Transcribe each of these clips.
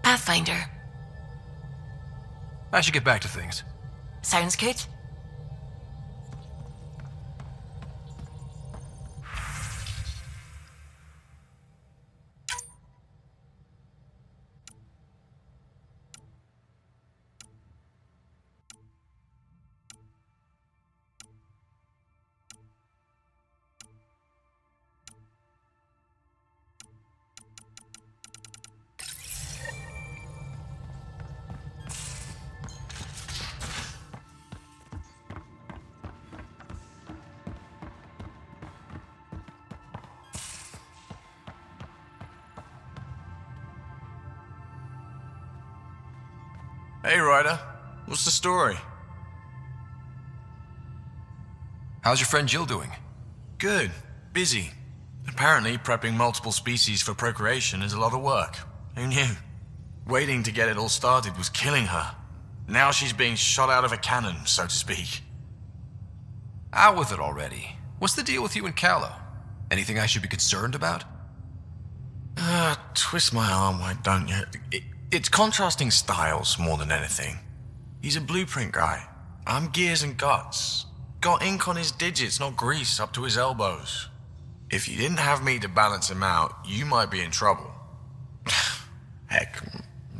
Pathfinder. I should get back to things. Sounds good. Hey, Ryder. What's the story? How's your friend Jill doing? Good. Busy. Apparently, prepping multiple species for procreation is a lot of work. Who knew? Waiting to get it all started was killing her. Now she's being shot out of a cannon, so to speak. Out with it already. What's the deal with you and Callow? Anything I should be concerned about? Twist my arm, why don't you? It's contrasting styles more than anything. He's a blueprint guy. I'm gears and guts. Got ink on his digits, not grease up to his elbows. If you didn't have me to balance him out, you might be in trouble. Heck,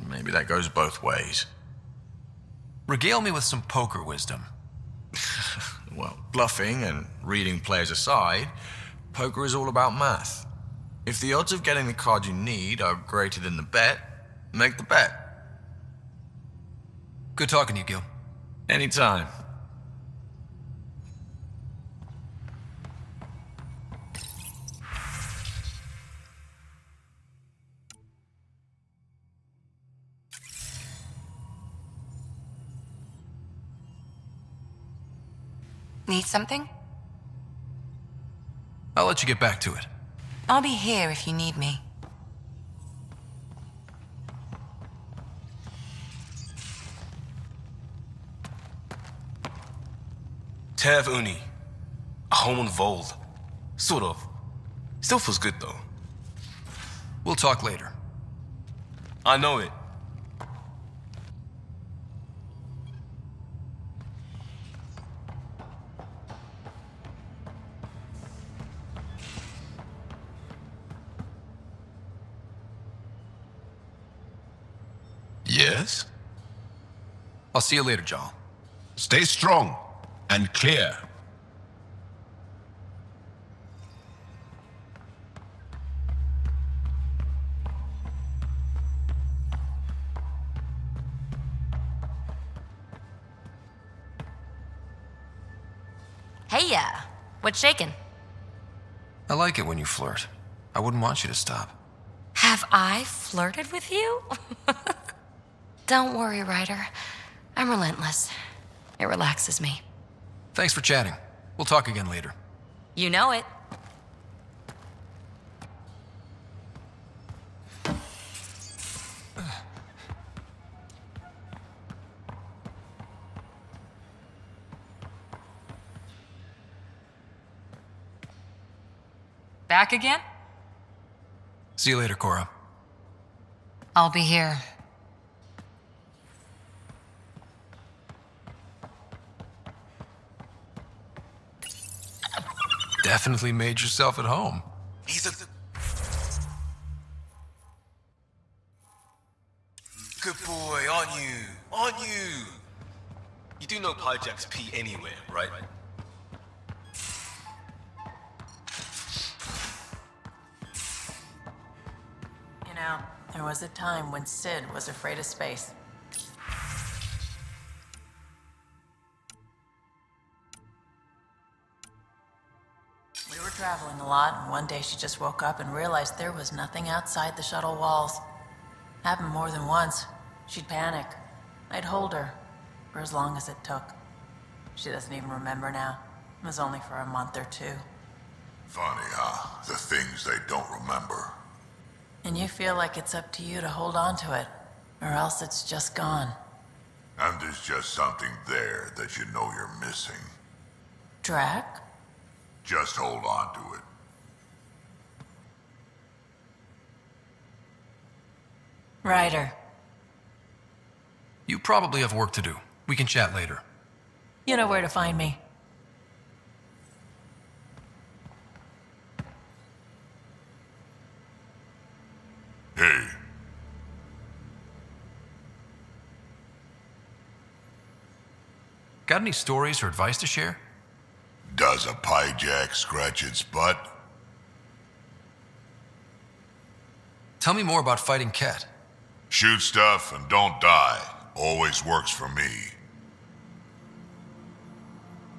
maybe that goes both ways. Regale me with some poker wisdom. Well, bluffing and reading players aside, poker is all about math. If the odds of getting the card you need are greater than the bet, make the bet. Good talking to you, Gil. Anytime. Need something? I'll let you get back to it. I'll be here if you need me. Tev Uni. A home involved. Sort of. Still feels good though. We'll talk later. I know it. Yes? I'll see you later, Jarl. Stay strong and clear. Hey, what's shaking? I like it when you flirt. I wouldn't want you to stop. Have I flirted with you? Don't worry, Ryder. I'm relentless. It relaxes me. Thanks for chatting. We'll talk again later. You know it. Back again? See you later, Cora. I'll be here. Definitely made yourself at home. Either the... Good boy, aren't you? Aren't you? You do know Pyjack's pee anywhere, right? You know, there was a time when Sid was afraid of space. We were traveling a lot, and one day she just woke up and realized there was nothing outside the shuttle walls. Happened more than once. She'd panic. I'd hold her, for as long as it took. She doesn't even remember now. It was only for a month or two. Funny, huh? The things they don't remember. And you feel like it's up to you to hold on to it, or else it's just gone. And there's just something there that you know you're missing. Drac? Just hold on to it. Ryder, You probably have work to do. We can chat later. You know where to find me. Hey, Got any stories or advice to share? does a pie jack scratch its butt? Tell me more about fighting Kett. Shoot stuff and don't die. Always works for me.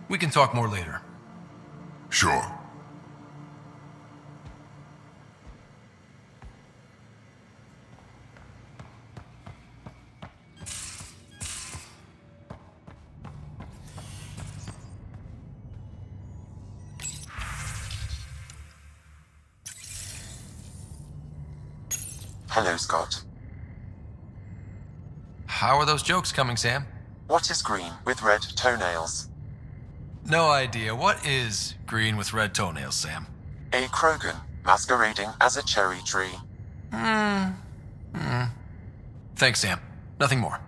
We can talk more later. Sure. Hello, Scott. How are those jokes coming, Sam? What is green with red toenails? No idea. What is green with red toenails, Sam? A Krogan masquerading as a cherry tree. Thanks, Sam. Nothing more.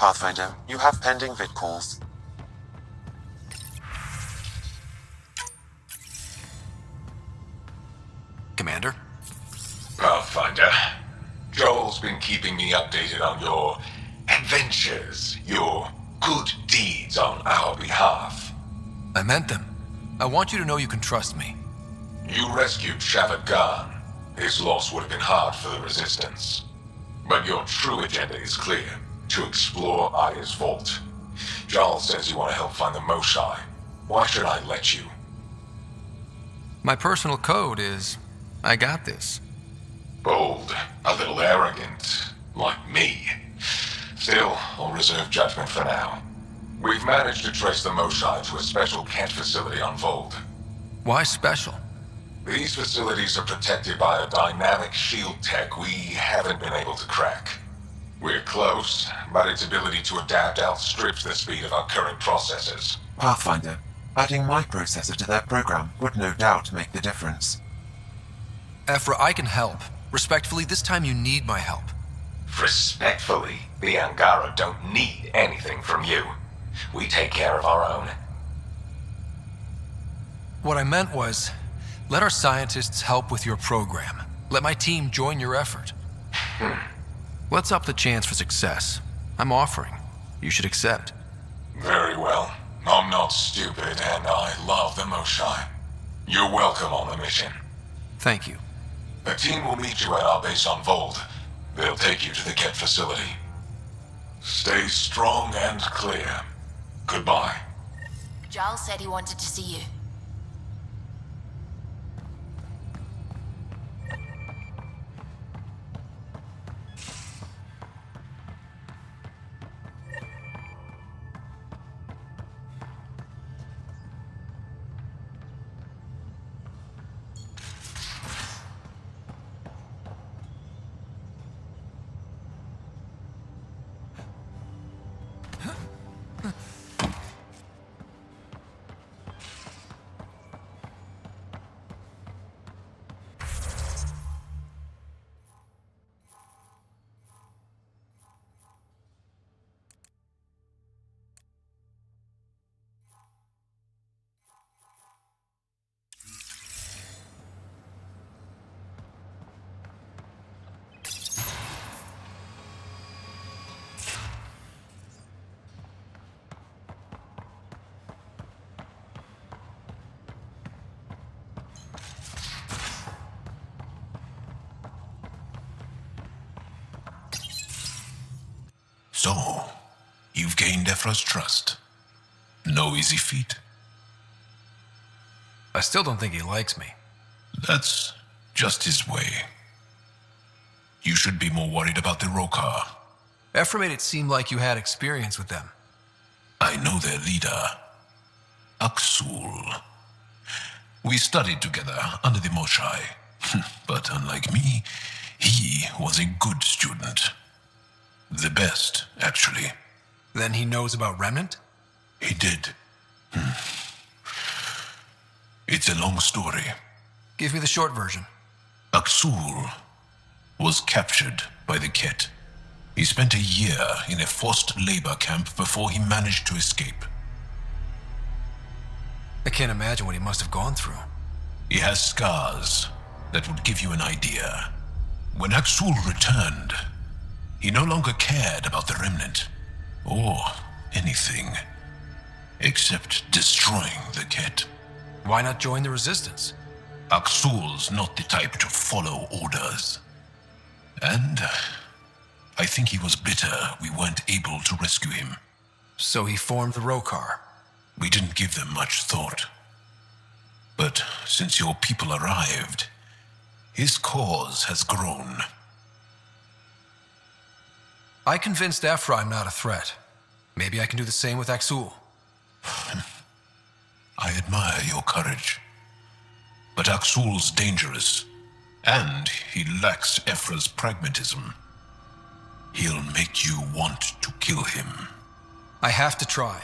Pathfinder, you have pending vid calls. Commander? Pathfinder, Joel's been keeping me updated on your adventures, your good deeds on our behalf. I meant them. I want you to know you can trust me. You rescued Shavad Khan. His loss would have been hard for the Resistance. But your true agenda is clear. To explore Aya's vault. Giles says you want to help find the Moshae. Why should I let you? My personal code is, I got this. Bold, a little arrogant, like me. Still, I'll reserve judgment for now. We've managed to trace the Moshae to a special Kett facility on Vold. Why special? These facilities are protected by a dynamic shield tech we haven't been able to crack. We're close, but its ability to adapt outstrips the speed of our current processors. Pathfinder, adding my processor to their program would no doubt make the difference. Ephra, I can help. Respectfully, this time you need my help. Respectfully, the Angara don't need anything from you. We take care of our own. What I meant was, let our scientists help with your program. Let my team join your effort. Let's up the chance for success. I'm offering. You should accept. Very well. I'm not stupid, and I love the Moshae. You're welcome on the mission. Thank you. The team will meet you at our base on Vold. They'll take you to the Kett facility. Stay strong and clear. Goodbye. Giles said he wanted to see you. So, you've gained Ephra's trust. No easy feat. I still don't think he likes me. That's just his way. You should be more worried about the Rokar. Ephra made it seem like you had experience with them. I know their leader, Aksul. We studied together under the Moshae. But unlike me, he was a good student. The best, actually. Then he knows about Remnant? He did. It's a long story. Give me the short version. Aksul was captured by the Kett. He spent a year in a forced labor camp before he managed to escape. I can't imagine what he must have gone through. He has scars that would give you an idea. When Aksul returned, he no longer cared about the Remnant, or anything, except destroying the Kett. Why not join the Resistance? Aksul's not the type to follow orders. And I think he was bitter we weren't able to rescue him. So he formed the Rokar. We didn't give them much thought. But since your people arrived, his cause has grown. I convinced Ephra I'm not a threat. Maybe I can do the same with Aksul. I admire your courage. But Aksul's dangerous, and he lacks Ephra's pragmatism. He'll make you want to kill him. I have to try.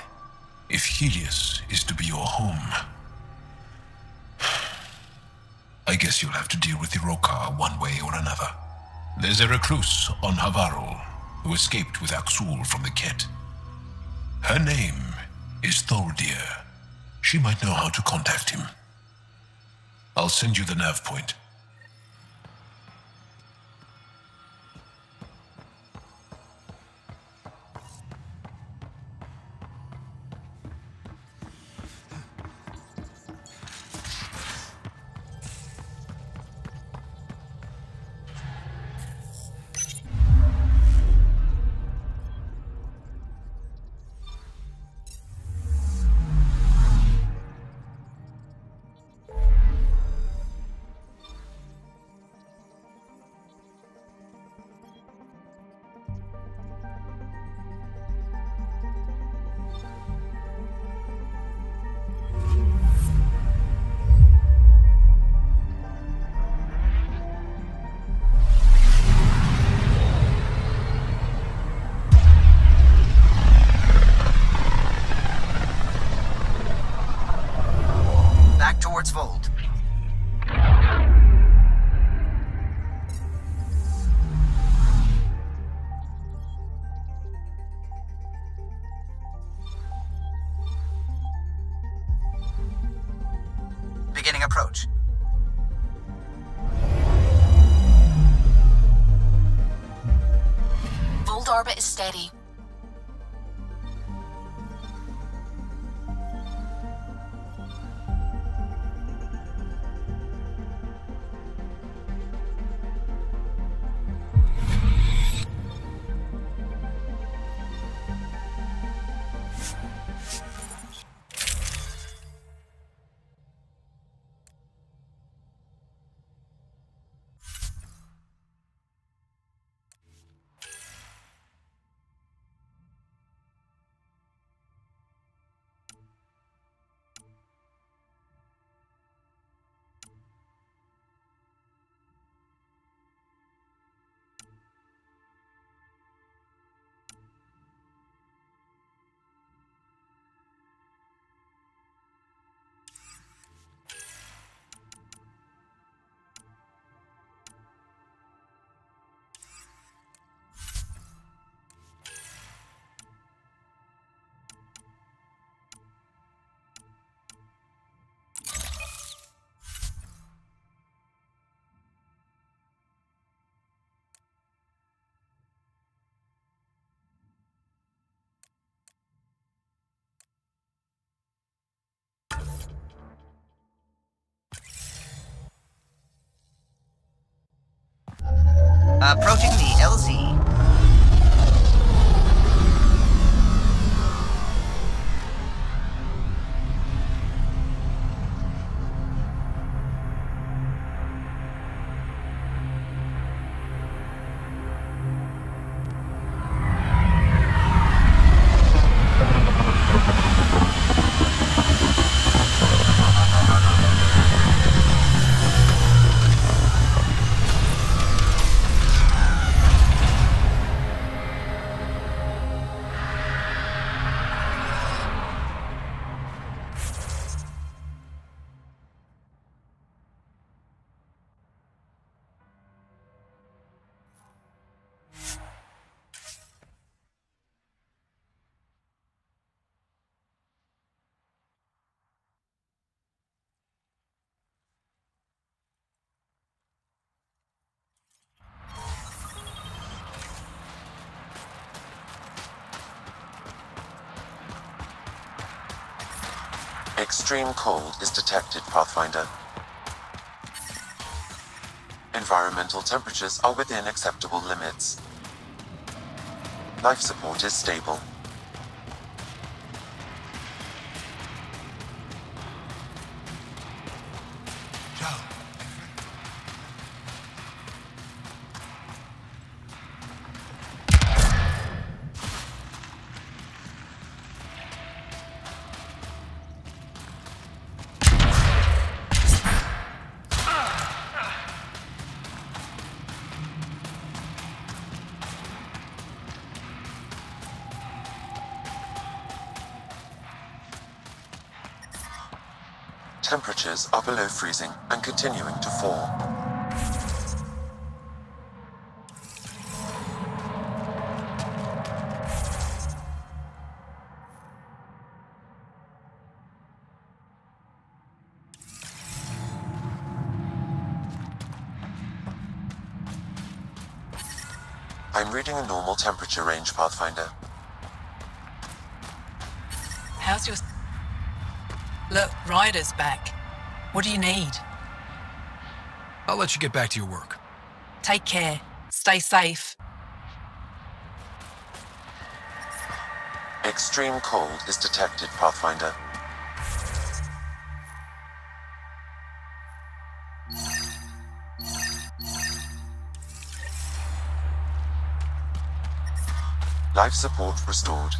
If Helios is to be your home, I guess you'll have to deal with the Rokar one way or another. There's a recluse on Havarul who escaped with Aksul from the Kett. Her name is Thordir. She might know how to contact him. I'll send you the nav point. Towards Vold. Beginning approach. Vold orbit is steady. Approaching the LZ. Extreme cold is detected, Pathfinder. Environmental temperatures are within acceptable limits. Life support is stable. Temperatures are below freezing and continuing to fall. I'm reading a normal temperature range, Pathfinder. How's your... Look, Ryder's back. What do you need? I'll let you get back to your work. Take care. Stay safe. Extreme cold is detected, Pathfinder. Life support restored.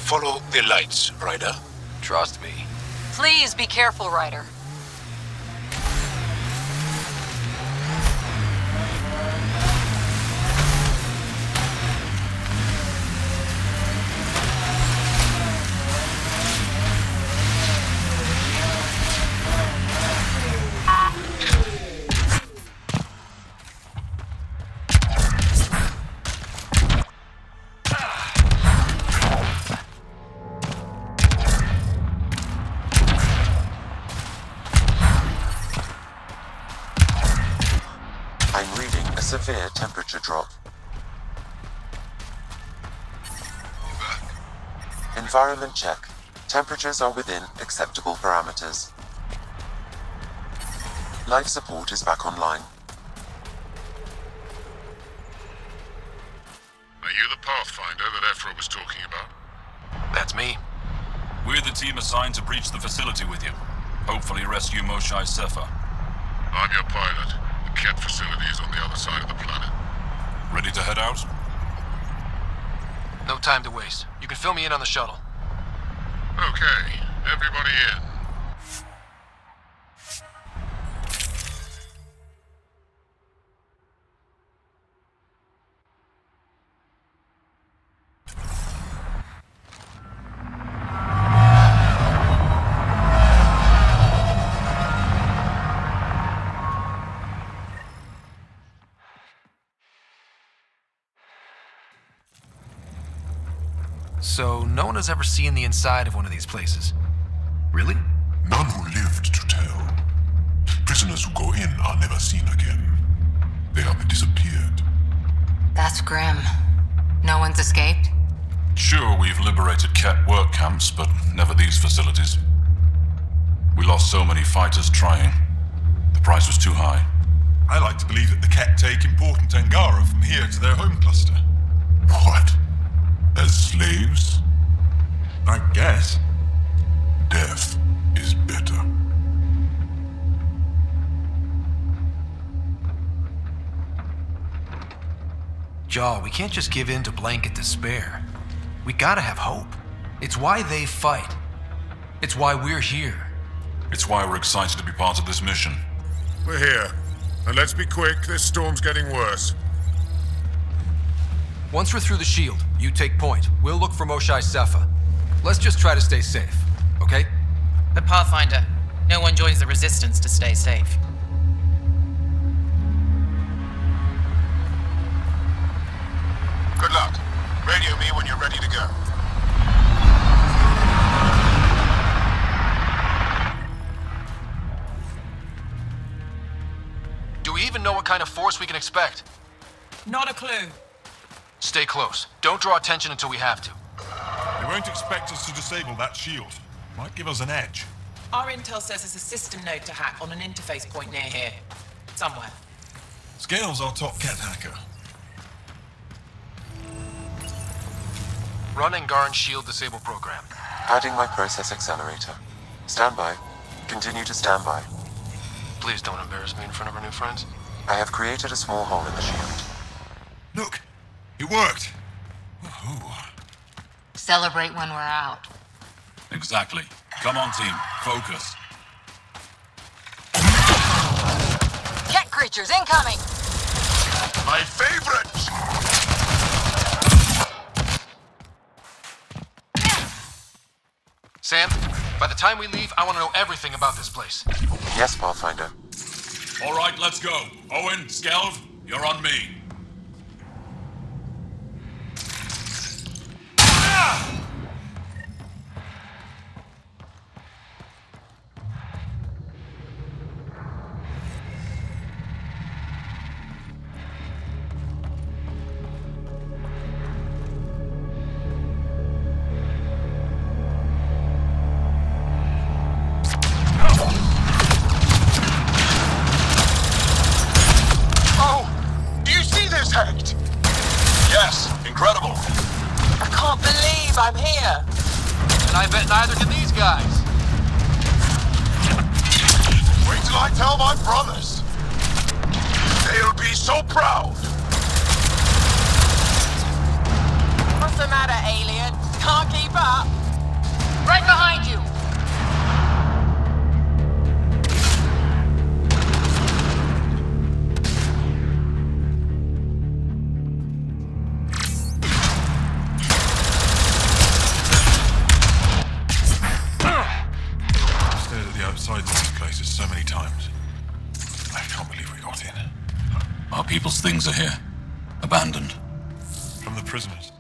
Follow the lights, Ryder. Trust me. Please be careful, Ryder. Severe temperature drop. Environment check. Temperatures are within acceptable parameters. Life support is back online. Are you the Pathfinder that Ephra was talking about? That's me. We're the team assigned to breach the facility with you. Hopefully rescue Moshae Sefa. I'm your pilot. The Kett facility is on the other side of the planet. Ready to head out? No time to waste. You can fill me in on the shuttle. Okay, everybody in. So, no one has ever seen the inside of one of these places. Really? None who lived to tell. Prisoners who go in are never seen again. They have disappeared. That's grim. No one's escaped? Sure, we've liberated Kett work camps, but never these facilities. We lost so many fighters trying. The price was too high. I like to believe that the Kett take important Angara from here to their home cluster. What? As slaves? I guess. Death is better. Jaal, we can't just give in to blanket despair. We gotta have hope. It's why they fight. It's why we're here. It's why we're excited to be part of this mission. We're here. And let's be quick, this storm's getting worse. Once we're through the shield, you take point. We'll look for Moshae Sepha. Let's just try to stay safe, okay? But Pathfinder, no one joins the Resistance to stay safe. Good luck. Radio me when you're ready to go. Do we even know what kind of force we can expect? Not a clue. Stay close. Don't draw attention until we have to. They won't expect us to disable that shield. Might give us an edge. Our intel says there's a system node to hack on an interface point near here. Somewhere. Scale's our top Kett hacker. Run Angaran's shield disable program. Adding my process accelerator. Stand by. Continue to stand by. Please don't embarrass me in front of our new friends. I have created a small hole in the shield. Look! It worked! Woohoo! Celebrate when we're out. Exactly. Come on, team. Focus. Kett creatures incoming! My favorite! Sam, by the time we leave, I want to know everything about this place. Yes, Pathfinder. All right, let's go. Owen, Skelv, you're on me. Yes, incredible. I can't believe I'm here. And I bet neither can these guys. Wait till I tell my brothers. They'll be so proud. What's the matter, alien? Can't keep up? Right behind you! Outside these places so many times. I can't believe we got in. Our people's things are here. Abandoned. From the prisoners.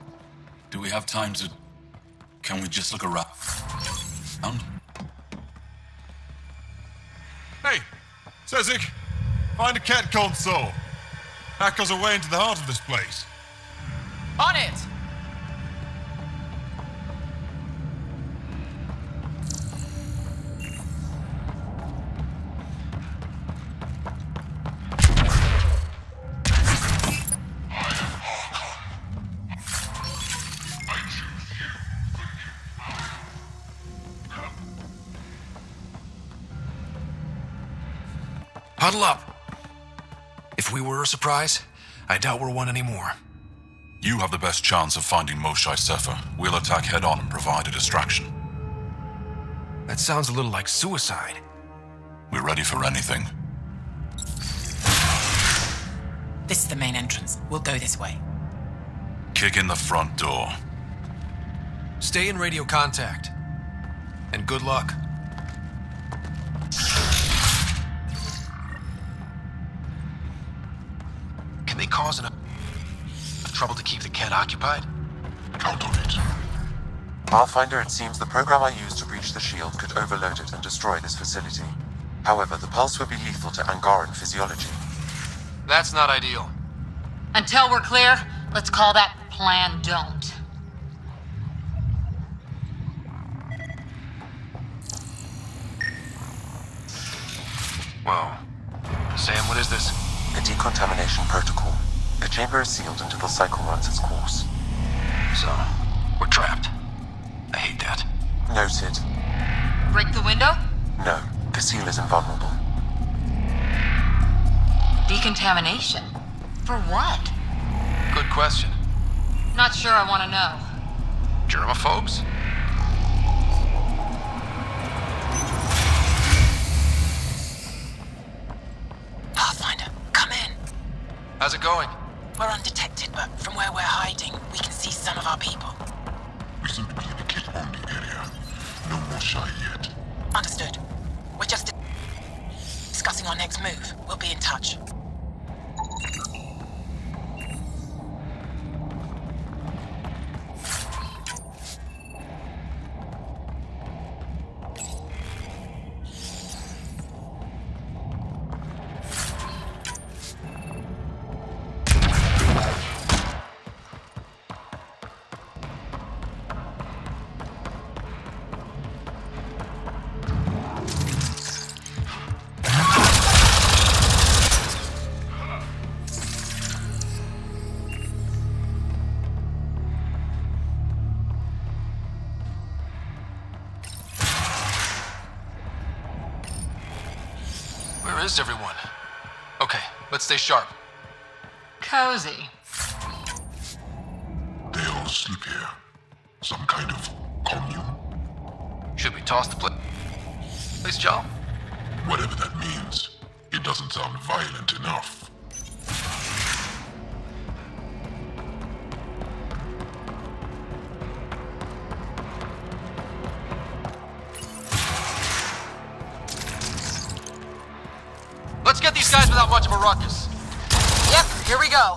Do we have time to... Can we just look around? Hey! Sezik! Find a Kett console! Hack us away into the heart of this place. On it! Huddle up. If we were a surprise, I doubt we're one anymore. You have the best chance of finding Moshae Sepha. We'll attack head-on and provide a distraction. That sounds a little like suicide. We're ready for anything. This is the main entrance. We'll go this way. Kick in the front door. Stay in radio contact. And good luck. Can they cause enough trouble to keep the Kett occupied? Count on it. Pathfinder, it seems the program I used to breach the shield could overload it and destroy this facility. However, the pulse would be lethal to Angaran physiology. That's not ideal. Until we're clear, let's call that Plan Don't. Whoa. Sam, what is this? A decontamination protocol. The chamber is sealed until the cycle runs its course. So, we're trapped. I hate that. Noted. Break the window? No, the seal is invulnerable. Decontamination? For what? Good question. Not sure I want to know. Germaphobes? Pathfinder, come in. How's it going? We're undetected, but from where we're hiding, we can see some of our people. We seem to be in a Kett-only area. No more shy yet. Understood. We're just discussing our next move. We'll be in touch. Where is everyone? Okay, let's stay sharp. Cozy. They all sleep here. Some kind of commune? Should we toss the place, Joel? Whatever that means, it doesn't sound violent enough. Let's get these guys without much of a ruckus. Yep, here we go.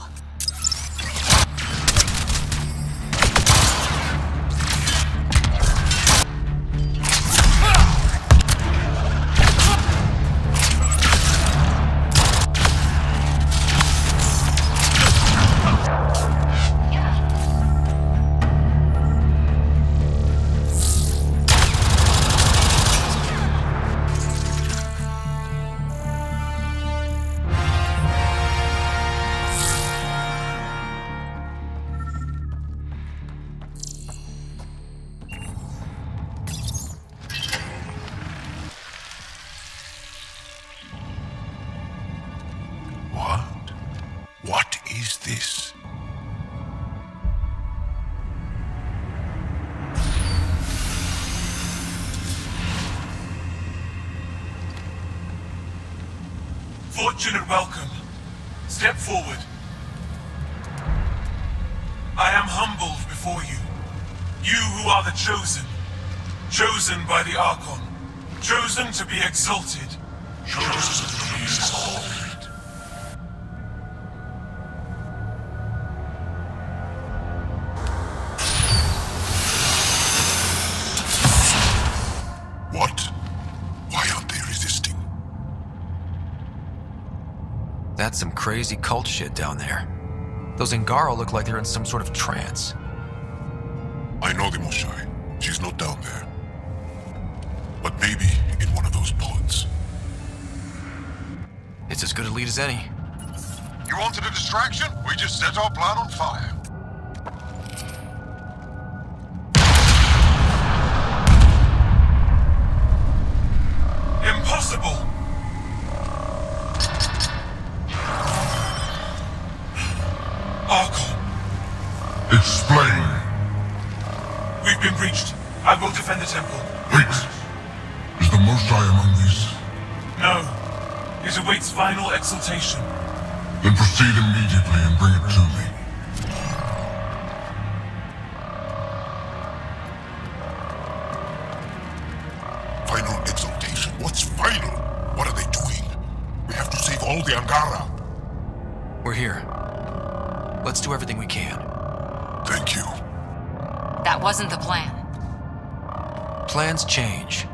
What is this? Fortunate welcome. Step forward. I am humbled before you. You who are the chosen. Chosen by the Archon. Chosen to be exalted. Chosen to be exalted. What? Why aren't they resisting? That's some crazy cult shit down there. Those Angara look like they're in some sort of trance. I know the Moshai. She's not down there. But maybe in one of those pods. It's as good a lead as any. You wanted a distraction? We just set our plan on fire. Impossible! Archon, Explain. we've been breached. I will defend the temple. Wait. Is the Moshai among these? No. It awaits final exaltation. Then proceed immediately and bring it to me. Final exaltation? What's final? What are they doing? We have to save all the Angara. We're here. Let's do everything we can. Thank you. That wasn't the plan. Plans change.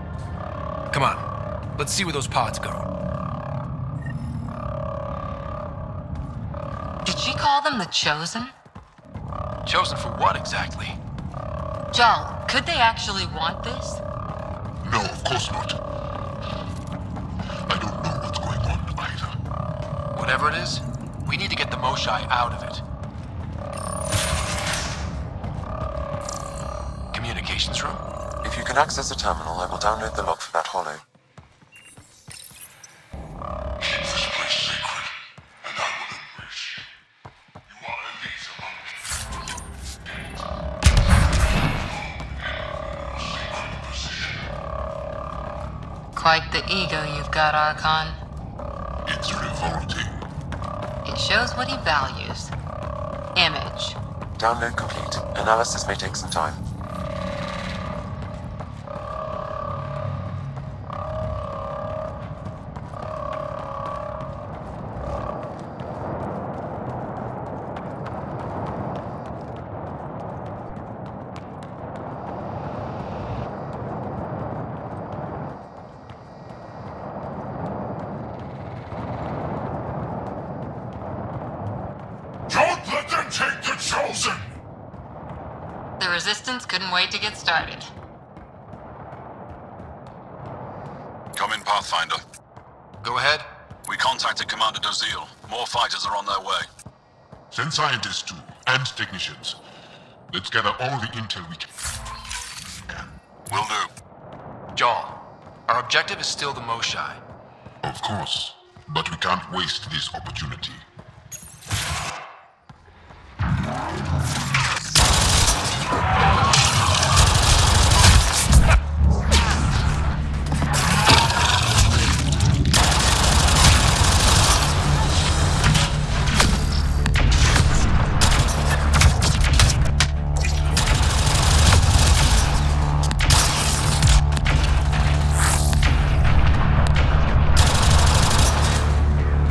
Come on. Let's see where those pods go. Did she call them the Chosen? Chosen for what exactly? Joel, could they actually want this? No, of course not. I don't know what's going on either. Whatever it is, we need to get the Moshai out of it. Communications room? If you can access the terminal, I will download the log for that hollow. Keep this place sacred, and I will embrace you. You are elite among Quite the ego you've got, Archon. It's revolting. It shows what he values. Image. Download complete. Analysis may take some time. Don't let them take the Chosen! The Resistance couldn't wait to get started. Come in, Pathfinder. Go ahead. We contacted Commander Dozil. More fighters are on their way. Send scientists too, and technicians. Let's gather all the intel we can. Will do. Jarl, our objective is still the Moshai. Of course, but we can't waste this opportunity.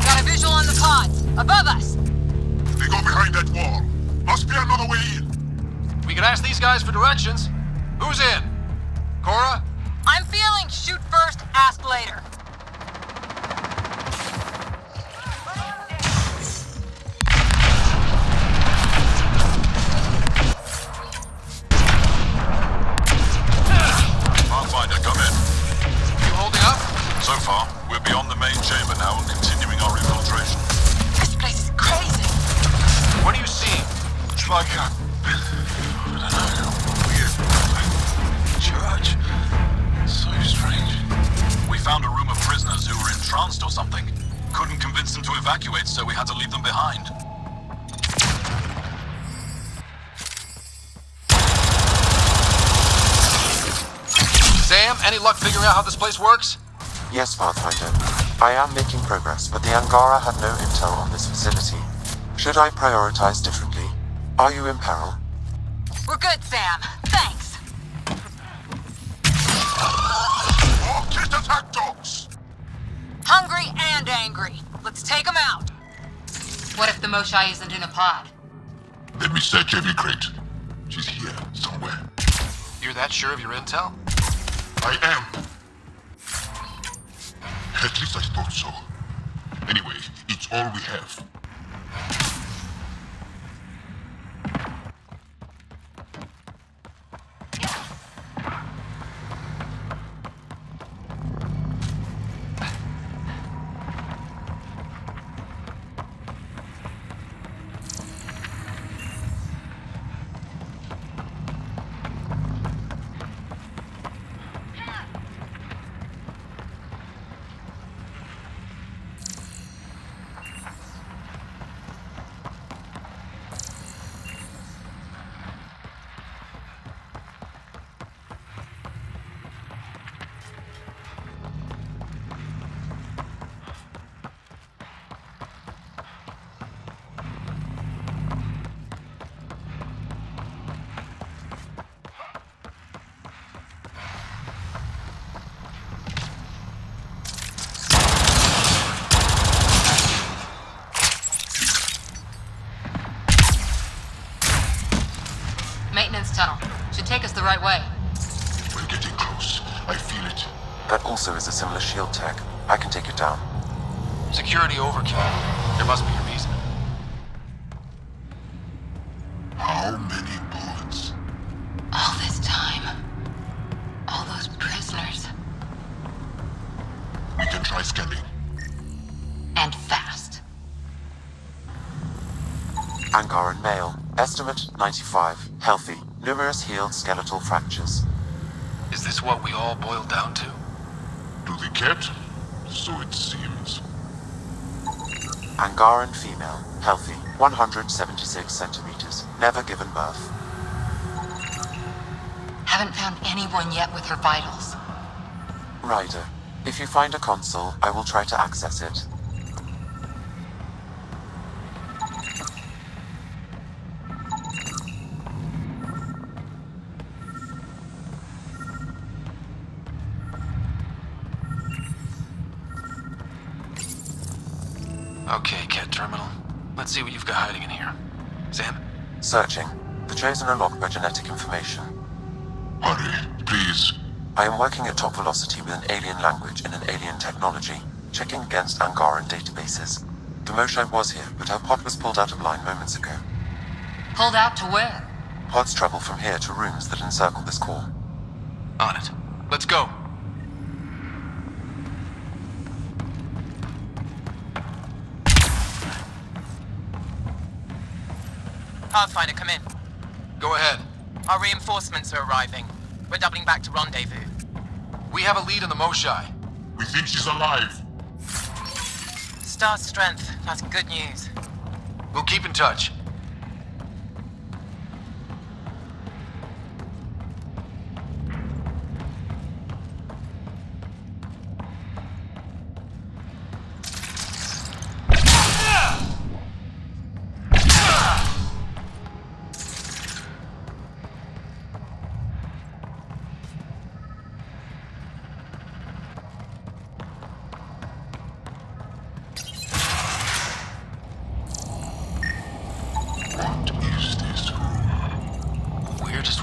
Got a visual on the pods. Above us! They go behind that wall. Must be another way in. We could ask these guys for directions. Who's in? Cora? I'm feeling shoot first, ask later. Pathfinder, come in. You holding up? So far, we're beyond the main chamber now and continuing our infiltration. This place is crazy. What do you see? It's like a... I don't know, weird... church? So strange. We found a room of prisoners who were entranced or something. Couldn't convince them to evacuate, so we had to leave them behind. Sam, any luck figuring out how this place works? Yes, Pathfinder. I am making progress, but the Angara have no intel on this facility. Should I prioritize differently? Are you in peril? We're good, Sam. Thanks. Oh, Kett attack dogs! Hungry and angry. Let's take them out. What if the Moshai isn't in a pod? Let me search every crate. She's here, somewhere. You're that sure of your intel? I am. At least I thought so. Anyway, it's all we have. Maintenance tunnel. Should take us the right way. We're getting close. I feel it. That also is a similar shield tech. I can take it down. Security overkill. There must be a reason. How many bullets? All this time. All those prisoners. We can try scanning. And fast. Angaran male. Estimate 95. Healthy. Numerous healed skeletal fractures. Is this what we all boiled down to? To the Kett? So it seems. Angaran female. Healthy. 176 centimeters. Never given birth. Haven't found anyone yet with her vitals. Ryder. If you find a console, I will try to access it. Okay, Kett Terminal. Let's see what you've got hiding in here. Sam? Searching. The Chosen are locked by genetic information. Hurry, please. I am working at top velocity with an alien language and an alien technology, checking against Angaran databases. The Moshae was here, but her pod was pulled out of line moments ago. Pulled out to where? Pods travel from here to rooms that encircle this core. On it. Let's go. Pathfinder, come in. Go ahead. Our reinforcements are arriving. We're doubling back to rendezvous. We have a lead on the Moshae. We think she's alive. Star strength. That's good news. We'll keep in touch.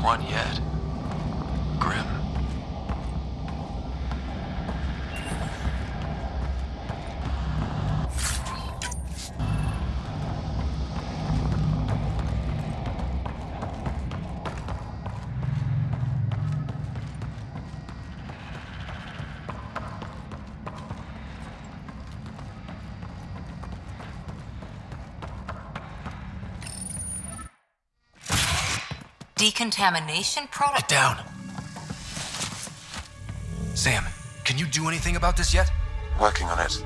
One yet. Grim. Decontamination protocol? Get down. Sam, can you do anything about this yet? Working on it.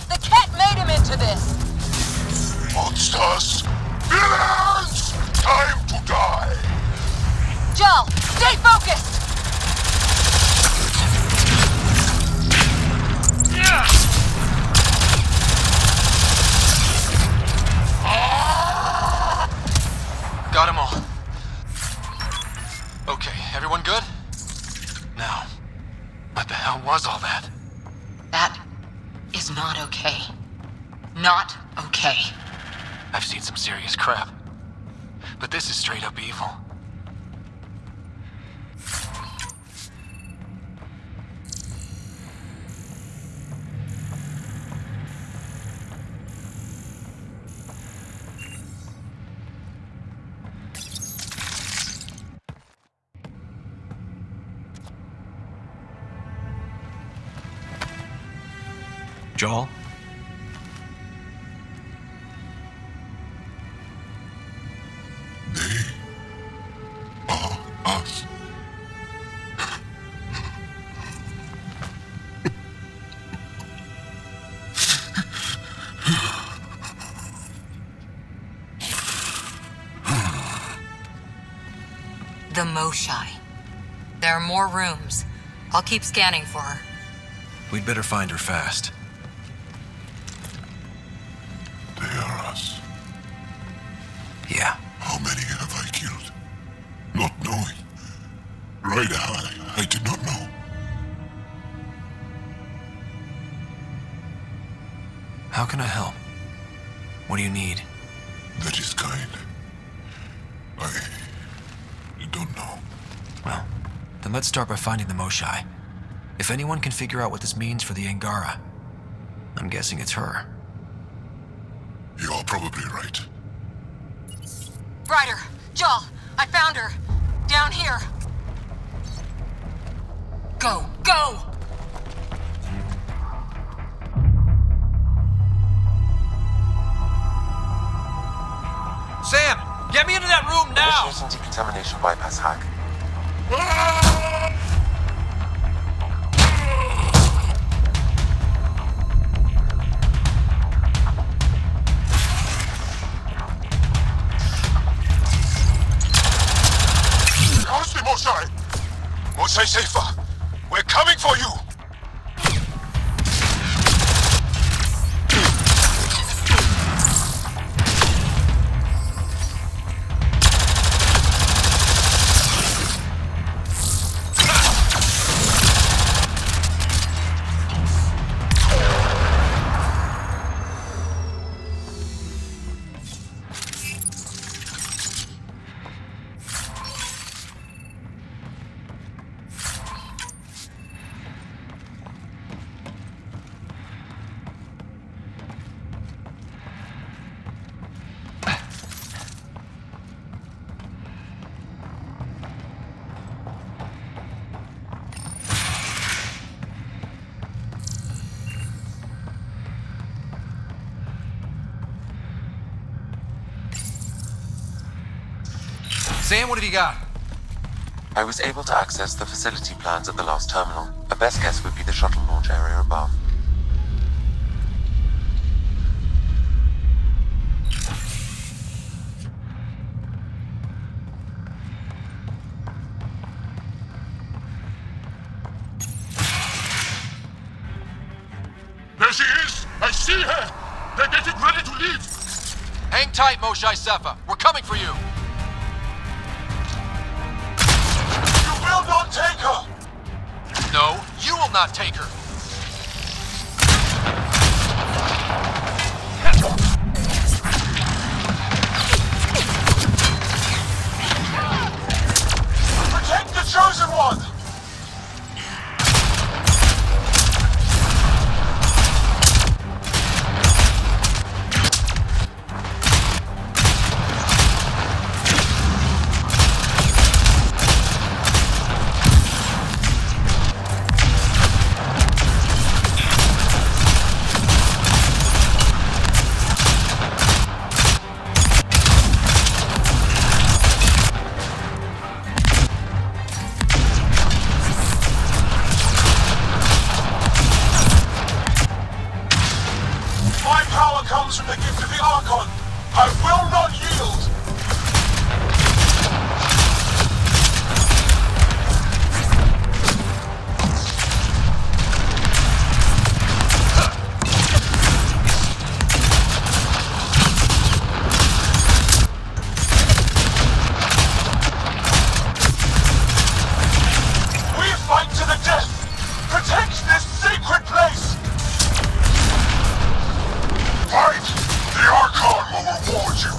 The Kett made him into this! Monsters! Villains! Time to die! Jal, stay focused! Got them all. Okay, everyone good? Now, what the hell was all that? That is not okay. Not okay. I've seen some serious crap. But this is straight up evil. Joel? They are us. The Moshai. There are more rooms. I'll keep scanning for her. We'd better find her fast. They are us. Yeah. How many have I killed? Not knowing. Ryder, I did not know. How can I help? What do you need? That is kind. I don't know. Well, then let's start by finding the Moshai. If anyone can figure out what this means for the Angara, I'm guessing it's her. You're probably right. Ryder! Jal! I found her! Down here! Go! Go! Sam! Get me into that room now! Initiating decontamination bypass hack. How's the Moshai? Moshai safer. We're coming for you! Sam, what have you got? I was able to access the facility plans at the last terminal. A best guess would be the shuttle launch area above. There she is! I see her! They're getting ready to leave! Hang tight, Moshai Sefa. We're coming for you. You will not take her! No, you will not take her. Protect the Chosen One! From the gift of the Archon, I will not yield! We fight to the death! Protect this sacred place! Fight! The Archon will reward you!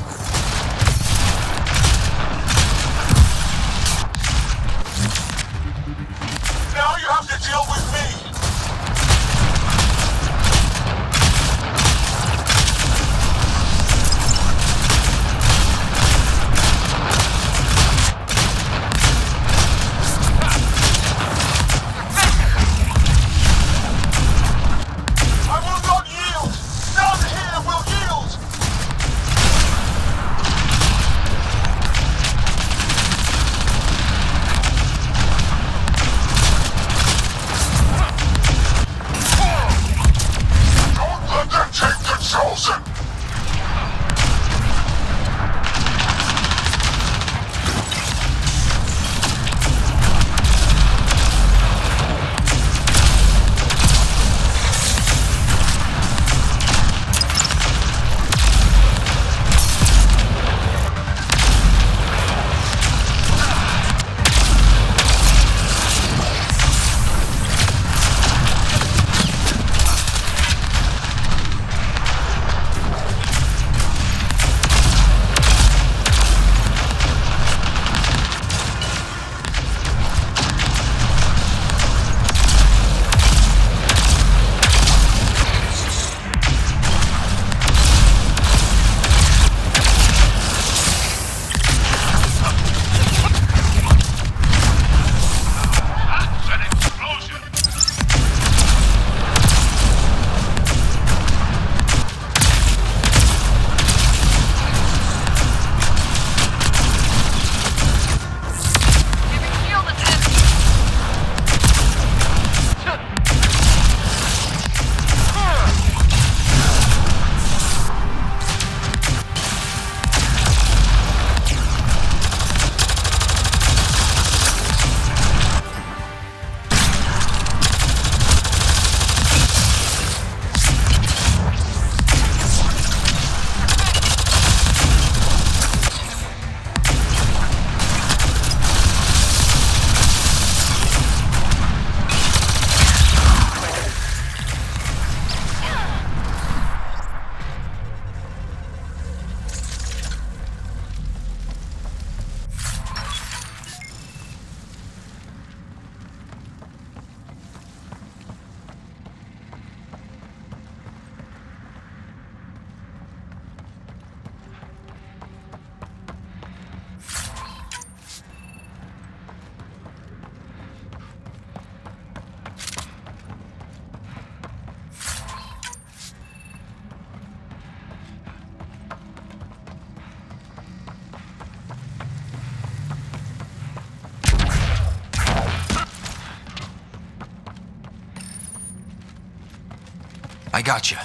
I got you.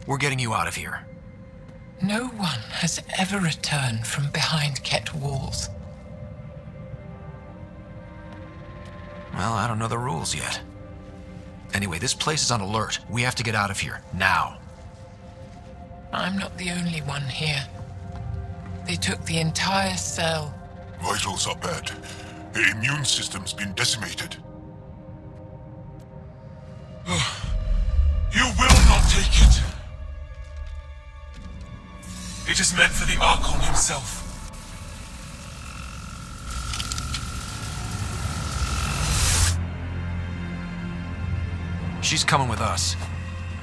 We're getting you out of here. No one has ever returned from behind Kett walls. Well, I don't know the rules yet. Anyway, this place is on alert. We have to get out of here, now. I'm not the only one here. They took the entire cell. Vitals are bad. The immune system's been decimated. You will not take it. It is meant for the Archon himself. She's coming with us.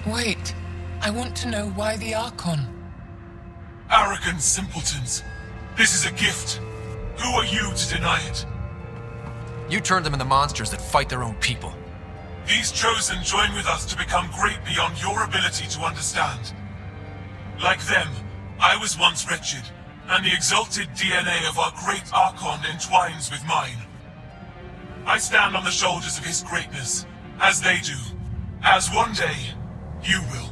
Wait, I want to know why the Archon. Arrogant simpletons. This is a gift. Who are you to deny it? You turned them into monsters that fight their own people. These Chosen join with us to become great beyond your ability to understand. Like them, I was once wretched, and the exalted DNA of our great Archon entwines with mine. I stand on the shoulders of his greatness, as they do, as one day, you will.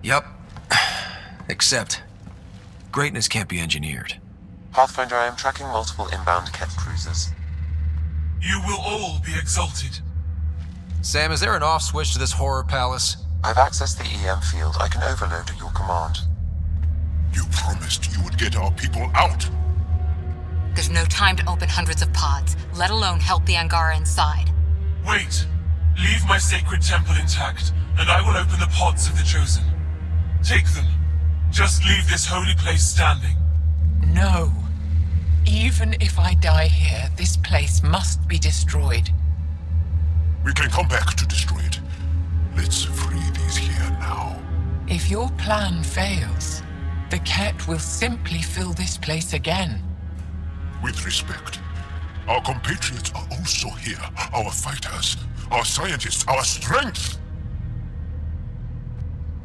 Yup. Except, greatness can't be engineered. Pathfinder, I am tracking multiple inbound Kett cruisers. You will all be exalted. Sam, is there an off switch to this horror palace? I've accessed the EM field. I can overload at your command. You promised you would get our people out. There's no time to open hundreds of pods, let alone help the Angara inside. Wait. Leave my sacred temple intact, and I will open the pods of the Chosen. Take them. Just leave this holy place standing. No. Even if I die here, this place must be destroyed. We can come back to destroy it. Let's free these here now. If your plan fails, the Kett will simply fill this place again. With respect, our compatriots are also here. Our fighters, our scientists, our strength.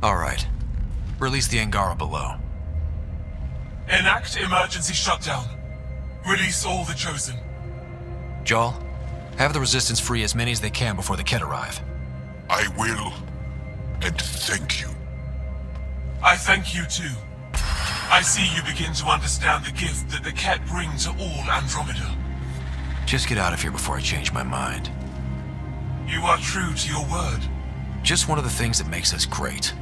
All right. Release the Angara below. Enact emergency shutdown. Release all the Chosen. Jarl, have the Resistance free as many as they can before the Kett arrive. I will. And thank you. I thank you too. I see you begin to understand the gift that the Kett bring to all Andromeda. Just get out of here before I change my mind. You are true to your word. Just one of the things that makes us great.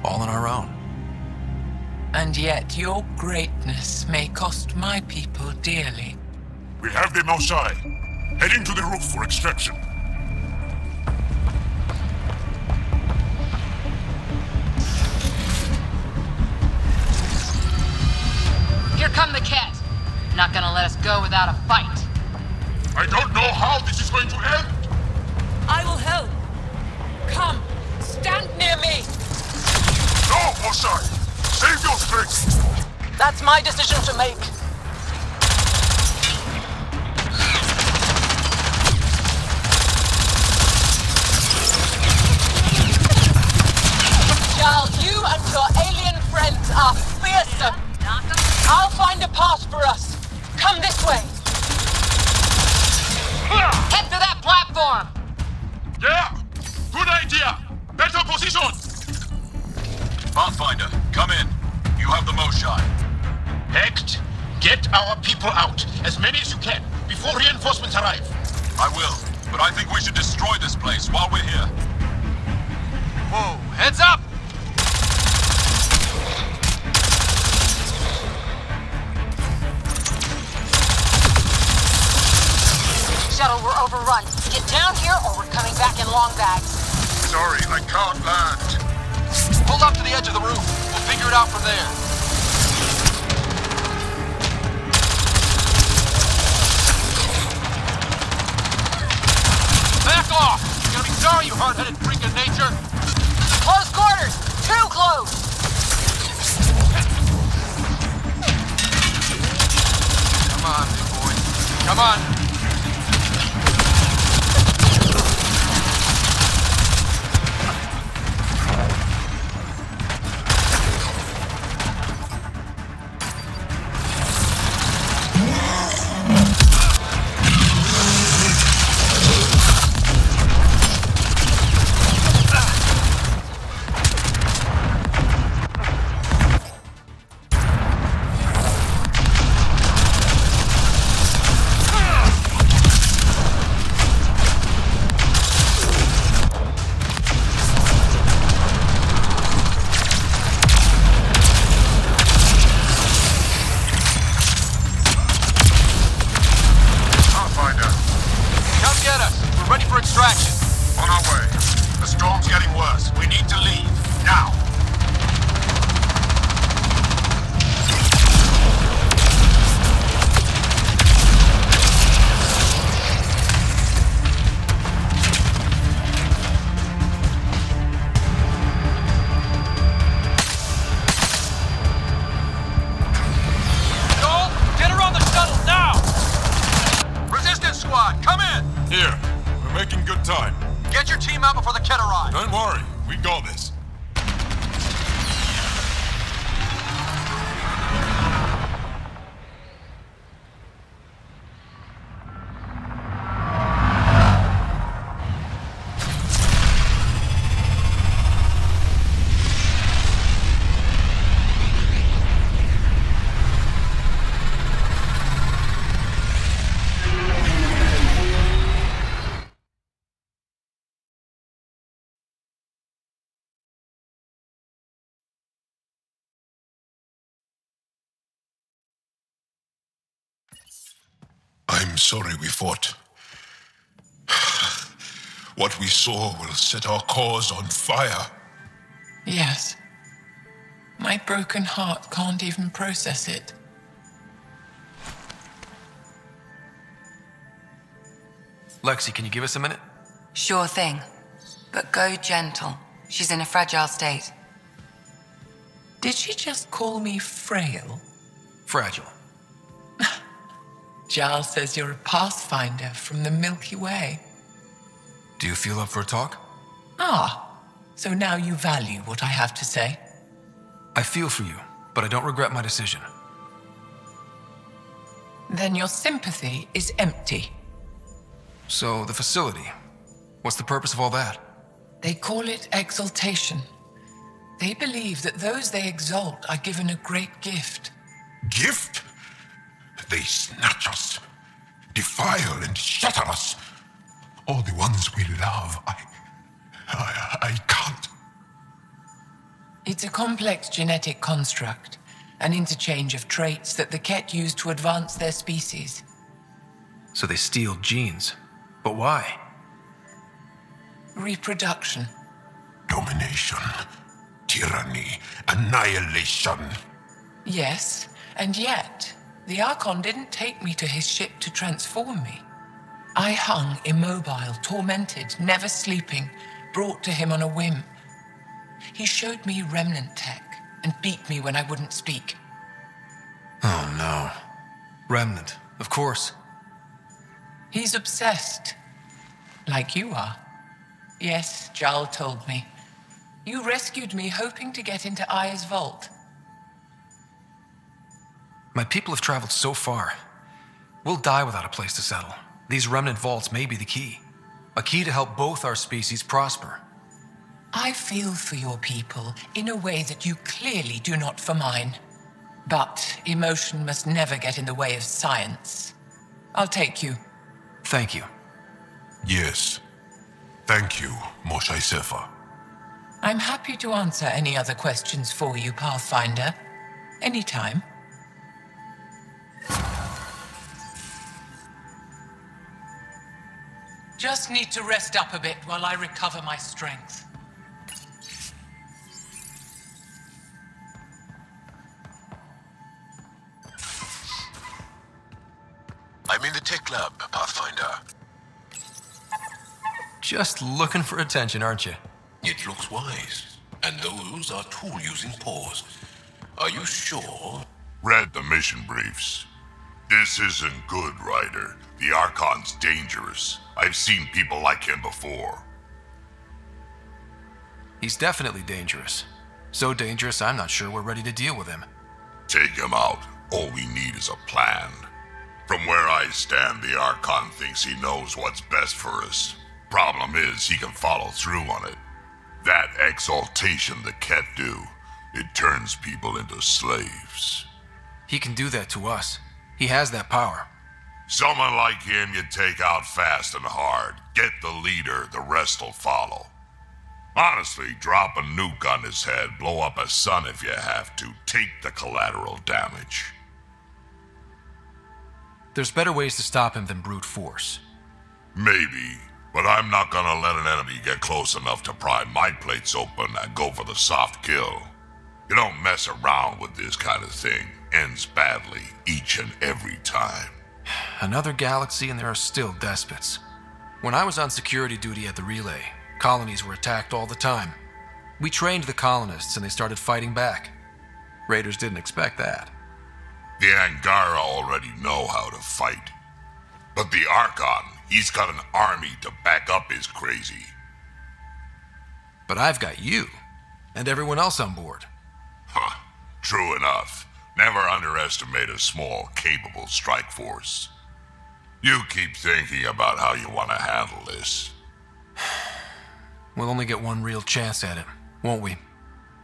All on our own. And yet your greatness may cost my people dearly. We have them outside. Heading to the roof for extraction. Here come the Kett. Not gonna let us go without a fight. I don't know how this is going to end. I will help. Come, stand near me. No, Osai! Save your strength! That's my decision to make. Jarl, you and your alien friends are fearsome. I'll find a path for us. Come this way. Head to that platform! Yeah! Good idea! Better position! Pathfinder, come in. You have the most shot. Hecht, get our people out. As many as you can, before reinforcements arrive. I will, but I think we should destroy this place while we're here. Whoa, heads up! Shuttle, we're overrun. Get down here or we're coming back in long bags. Sorry, I can't land. Hold up to the edge of the roof. We'll figure it out from there. Back off! You're gonna be sorry, you hard-headed freak of nature. Close quarters! Too close! Come on, big boy. Come on. extraction. On our way. The storm's getting worse. We need to leave. Now. Here, we're making good time. Get your team out before the Kett arrive. Don't worry, we got this. I'm sorry we fought. What we saw will set our cause on fire. Yes. My broken heart can't even process it. Lexi, can you give us a minute? Sure thing. But go gentle. She's in a fragile state. Did she just call me frail? Fragile. Giles says you're a Pathfinder from the Milky Way. Do you feel up for a talk? Ah, so now you value what I have to say. I feel for you, but I don't regret my decision. Then your sympathy is empty. So, the facility. What's the purpose of all that? They call it exaltation. They believe that those they exalt are given a great gift. Gift? They snatch us, defile and shatter us. All the ones we love. I can't. It's a complex genetic construct, an interchange of traits that the Kett use to advance their species. So they steal genes. But why? Reproduction. Domination, tyranny, annihilation. Yes, and yet, the Archon didn't take me to his ship to transform me. I hung immobile, tormented, never sleeping, brought to him on a whim. He showed me Remnant tech and beat me when I wouldn't speak. Oh no. Remnant, of course. He's obsessed. Like you are. Yes, Jarl told me. You rescued me hoping to get into Aya's vault. My people have traveled so far. We'll die without a place to settle. These remnant vaults may be the key. A key to help both our species prosper. I feel for your people in a way that you clearly do not for mine. But emotion must never get in the way of science. I'll take you. Thank you. Yes. Thank you, Moshe Sefer. I'm happy to answer any other questions for you, Pathfinder. Anytime. Just need to rest up a bit while I recover my strength. I'm in the tech lab, Pathfinder. Just looking for attention, aren't you? It looks wise. And those are tool-using paws. Are you sure? Read the mission briefs. This isn't good, Ryder. The Archon's dangerous. I've seen people like him before. He's definitely dangerous. So dangerous, I'm not sure we're ready to deal with him. Take him out. All we need is a plan. From where I stand, the Archon thinks he knows what's best for us. Problem is, he can follow through on it. That exaltation the Kett do, it turns people into slaves. He can do that to us. He has that power. Someone like him you take out fast and hard. Get the leader, the rest'll follow. Honestly, drop a nuke on his head, blow up a sun if you have to. Take the collateral damage. There's better ways to stop him than brute force. Maybe, But I'm not gonna let an enemy get close enough to pry my plates open and go for the soft kill. You don't mess around with this kind of thing. Ends badly each and every time. Another galaxy and there are still despots. When I was on security duty at the relay, colonies were attacked all the time. We trained the colonists and they started fighting back. Raiders didn't expect that. The Angara already know how to fight. But the Archon, he's got an army to back up his crazy. But I've got you, and everyone else on board. Huh, true enough. Never underestimate a small, capable strike force. You keep thinking about how you want to handle this. We'll only get one real chance at it, won't we?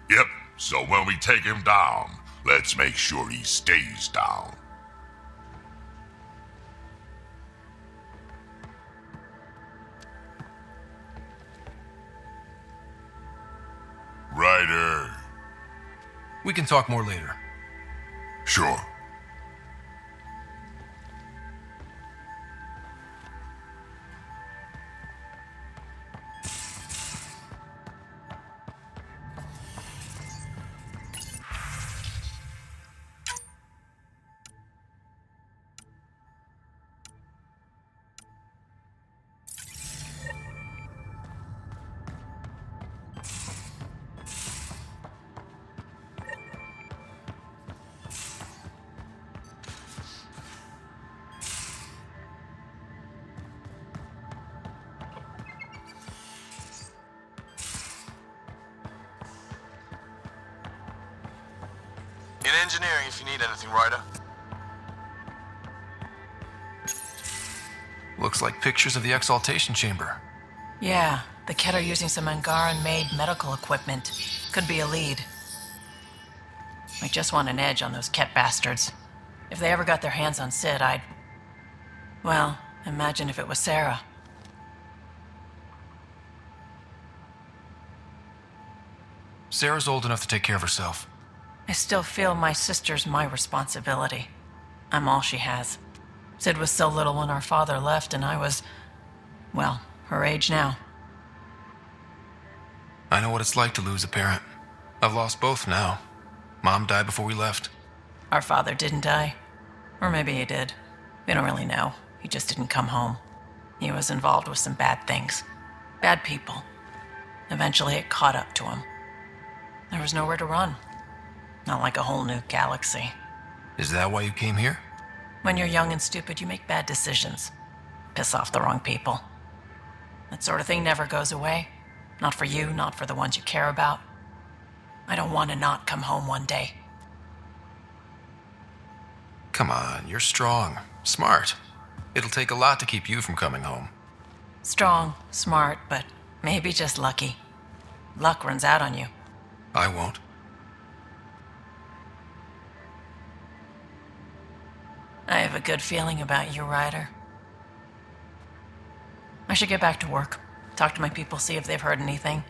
Yep, so when we take him down, let's make sure he stays down. Ryder. We can talk more later. Sure. In engineering if you need anything, Ryder. Looks like pictures of the exaltation chamber. Yeah, the Kett are using some Angaran-made medical equipment. Could be a lead. I just want an edge on those Kett bastards. If they ever got their hands on Sid, I'd... Well, imagine if it was Sara. Sarah's old enough to take care of herself. I still feel my sister's my responsibility. I'm all she has. Sid was so little when our father left, and I was, well, her age now. I know what it's like to lose a parent. I've lost both now. Mom died before we left. Our father didn't die. Or maybe he did. We don't really know. He just didn't come home. He was involved with some bad things. Bad people. Eventually it caught up to him. There was nowhere to run. Not like a whole new galaxy. Is that why you came here? When you're young and stupid, you make bad decisions. Piss off the wrong people. That sort of thing never goes away. Not for you, not for the ones you care about. I don't want to not come home one day. Come on, you're strong, smart. It'll take a lot to keep you from coming home. Strong, smart, but maybe just lucky. Luck runs out on you. I won't. I have a good feeling about you, Ryder. I should get back to work. Talk to my people, see if they've heard anything.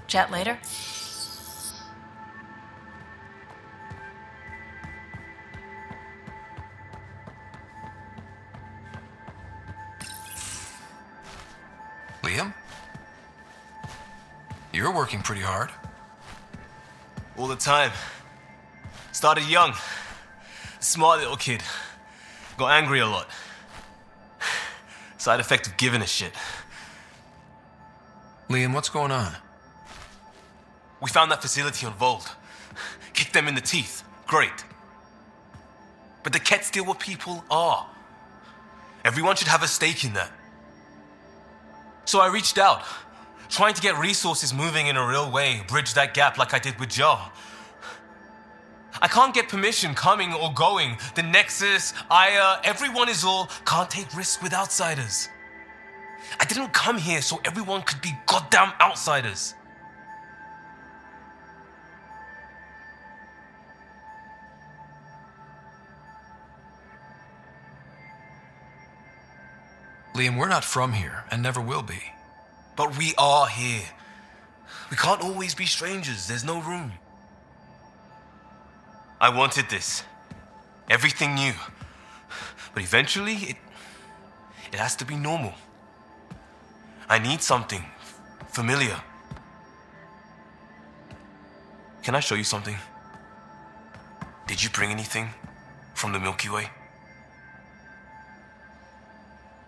Chat later? Liam? You're working pretty hard. All the time. Started young. Smart little kid. Got angry a lot. Side effect of giving a shit. Liam, what's going on? We found that facility on Vold. Kicked them in the teeth. Great. But the Kett still what people are. Everyone should have a stake in that. So I reached out, trying to get resources moving in a real way, bridge that gap like I did with Jar. I can't get permission coming or going. The Nexus, Aya, everyone is all can't take risks with outsiders. I didn't come here so everyone could be goddamn outsiders. Liam, we're not from here and never will be. But we are here. We can't always be strangers. There's no room. I wanted this. Everything new. But eventually, it has to be normal. I need something familiar. Can I show you something? Did you bring anything from the Milky Way?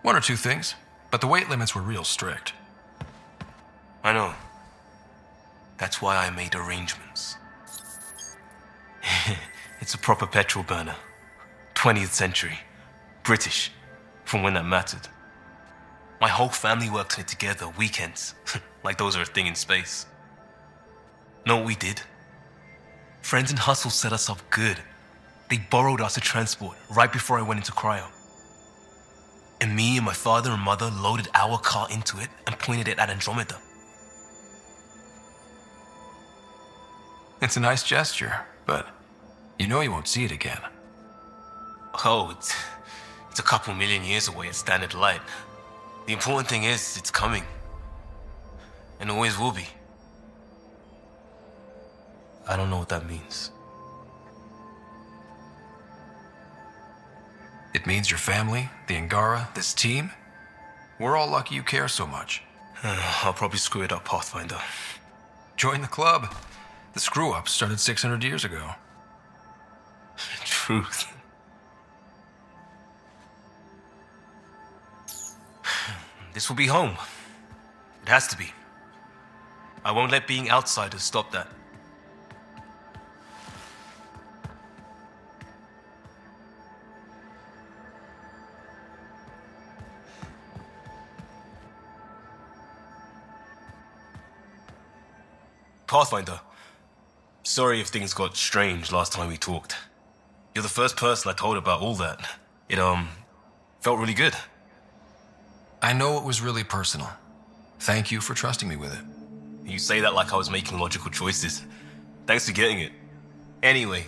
One or two things, but the weight limits were real strict. I know. That's why I made arrangements. It's a proper petrol burner. 20th century. British. From when that mattered. My whole family worked on it together, weekends. Like those are a thing in space. Know what we did? Friends in Hustle set us up good. They borrowed us a transport right before I went into cryo. And me and my father and mother loaded our car into it and pointed it at Andromeda. It's a nice gesture, but you know you won't see it again. Oh, it's a couple million years away at standard light. The important thing is, it's coming. And always will be. I don't know what that means. It means your family, the Angara, this team. We're all lucky you care so much. I'll probably screw it up, Pathfinder. Join the club. The screw-up started 600 years ago. Truth. This will be home. It has to be. I won't let being outsiders stop that. Pathfinder, sorry if things got strange last time we talked. You're the first person I told about all that. It, felt really good. I know it was really personal. Thank you for trusting me with it. You say that like I was making logical choices. Thanks for getting it. Anyway,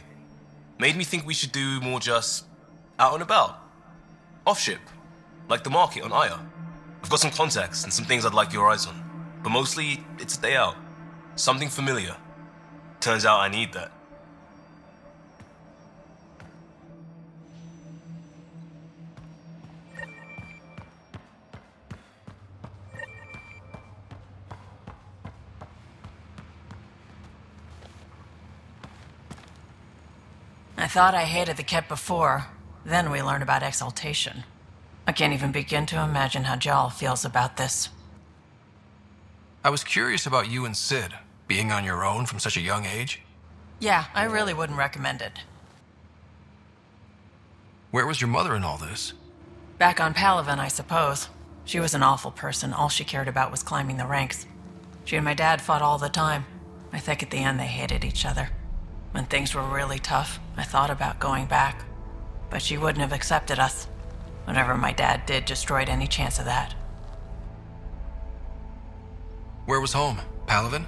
made me think we should do more just out and about. Off-ship, like the market on Aya. I've got some contacts and some things I'd like your eyes on. But mostly, it's a day out. Something familiar. Turns out I need that. I thought I hated the Kett before. Then we learned about exaltation. I can't even begin to imagine how Jal feels about this. I was curious about you and Sid, being on your own from such a young age. Yeah, I really wouldn't recommend it. Where was your mother in all this? Back on Palaven, I suppose. She was an awful person. All she cared about was climbing the ranks. She and my dad fought all the time. I think at the end they hated each other. When things were really tough, I thought about going back. But she wouldn't have accepted us. Whatever my dad did destroyed any chance of that. Where was home? Palaven?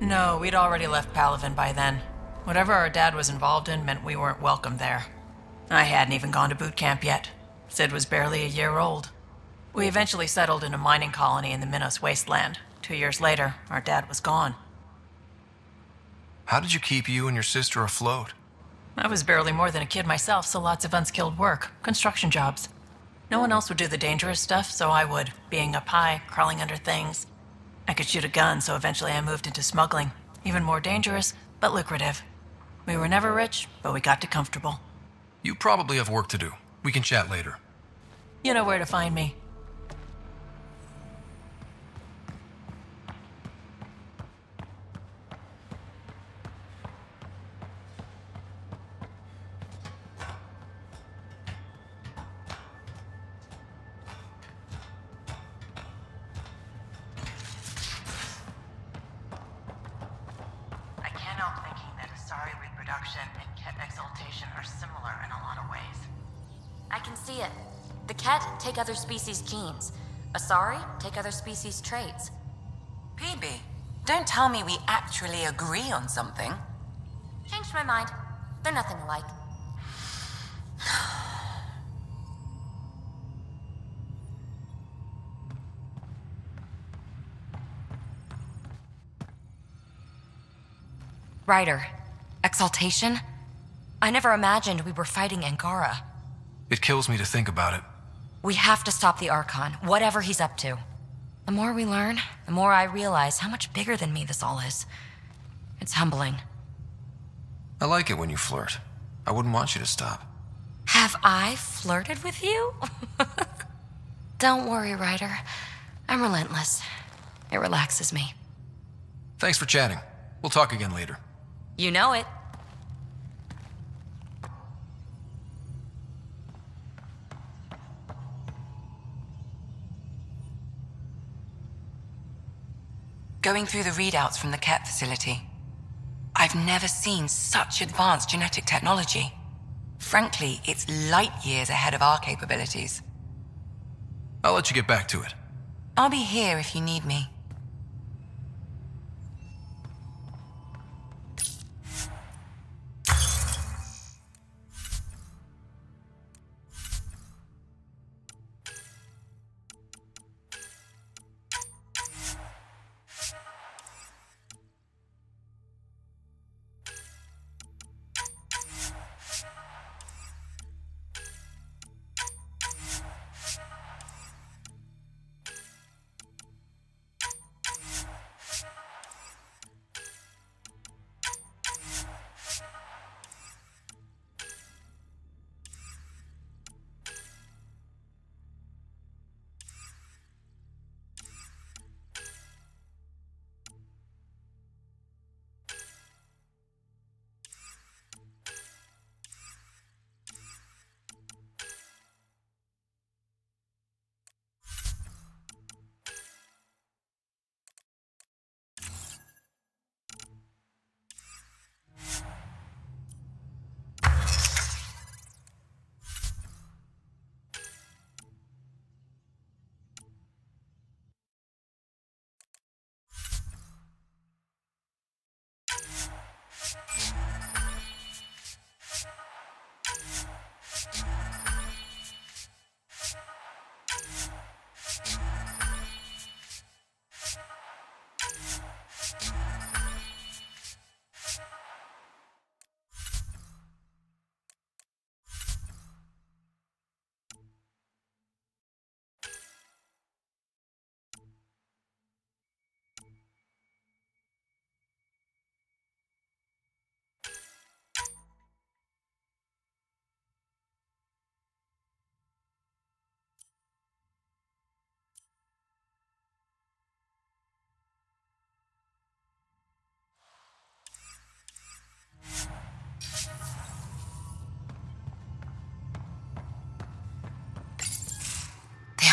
No, we'd already left Palaven by then. Whatever our dad was involved in meant we weren't welcome there. I hadn't even gone to boot camp yet. Sid was barely a year old. We eventually settled in a mining colony in the Minos wasteland. 2 years later, our dad was gone. How did you keep you and your sister afloat? I was barely more than a kid myself, so lots of unskilled work. Construction jobs. No one else would do the dangerous stuff, so I would. Being up high, crawling under things. I could shoot a gun, so eventually I moved into smuggling. Even more dangerous, but lucrative. We were never rich, but we got to comfortable. You probably have work to do. We can chat later. You know where to find me. and Kett exaltation are similar in a lot of ways. I can see it. The Kett take other species' genes. Asari take other species' traits. PB, don't tell me we actually agree on something. Changed my mind. They're nothing alike. Ryder, exaltation? I never imagined we were fighting Angara. It kills me to think about it. We have to stop the Archon, whatever he's up to. The more we learn, the more I realize how much bigger than me this all is. It's humbling. I like it when you flirt. I wouldn't want you to stop. Have I flirted with you? Don't worry, Ryder. I'm relentless. It relaxes me. Thanks for chatting. We'll talk again later. You know it. Going through the readouts from the Kett facility, I've never seen such advanced genetic technology. Frankly, it's light years ahead of our capabilities. I'll let you get back to it. I'll be here if you need me.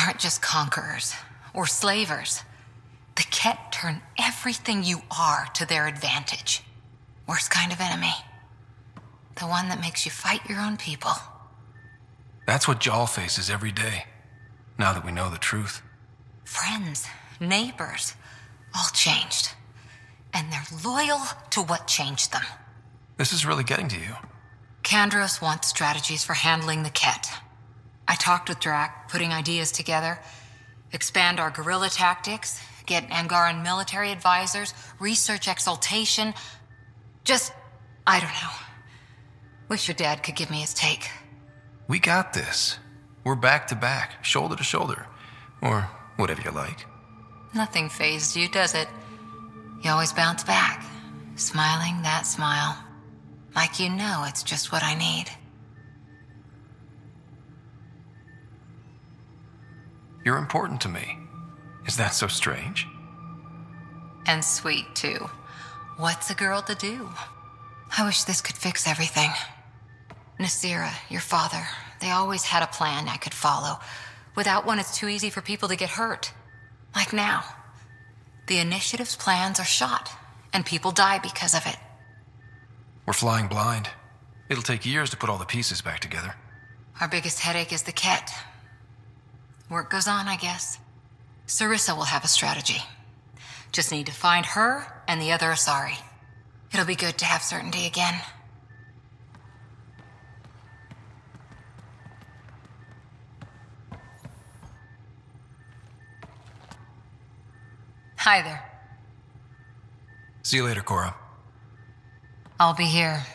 Aren't just conquerors or slavers. The Kett turn everything you are to their advantage. Worst kind of enemy. The one that makes you fight your own people. That's what Jaal faces every day, now that we know the truth. Friends, neighbors, all changed. And they're loyal to what changed them. This is really getting to you. Kandros wants strategies for handling the Kett. I talked with Drac, putting ideas together. Expand our guerrilla tactics, get Angaran military advisors, research exaltation. Just, I don't know. Wish your dad could give me his take. We got this. We're back to back, shoulder to shoulder. Or whatever you like. Nothing fazed you, does it? You always bounce back, smiling that smile. Like you know it's just what I need. You're important to me. Is that so strange? And sweet, too. What's a girl to do? I wish this could fix everything. Nasira, your father, they always had a plan I could follow. Without one, it's too easy for people to get hurt. Like now. The Initiative's plans are shot, and people die because of it. We're flying blind. It'll take years to put all the pieces back together. Our biggest headache is the Kett. Work goes on, I guess. Sarissa will have a strategy. Just need to find her and the other Asari. It'll be good to have certainty again. Hi there. See you later, Cora. I'll be here.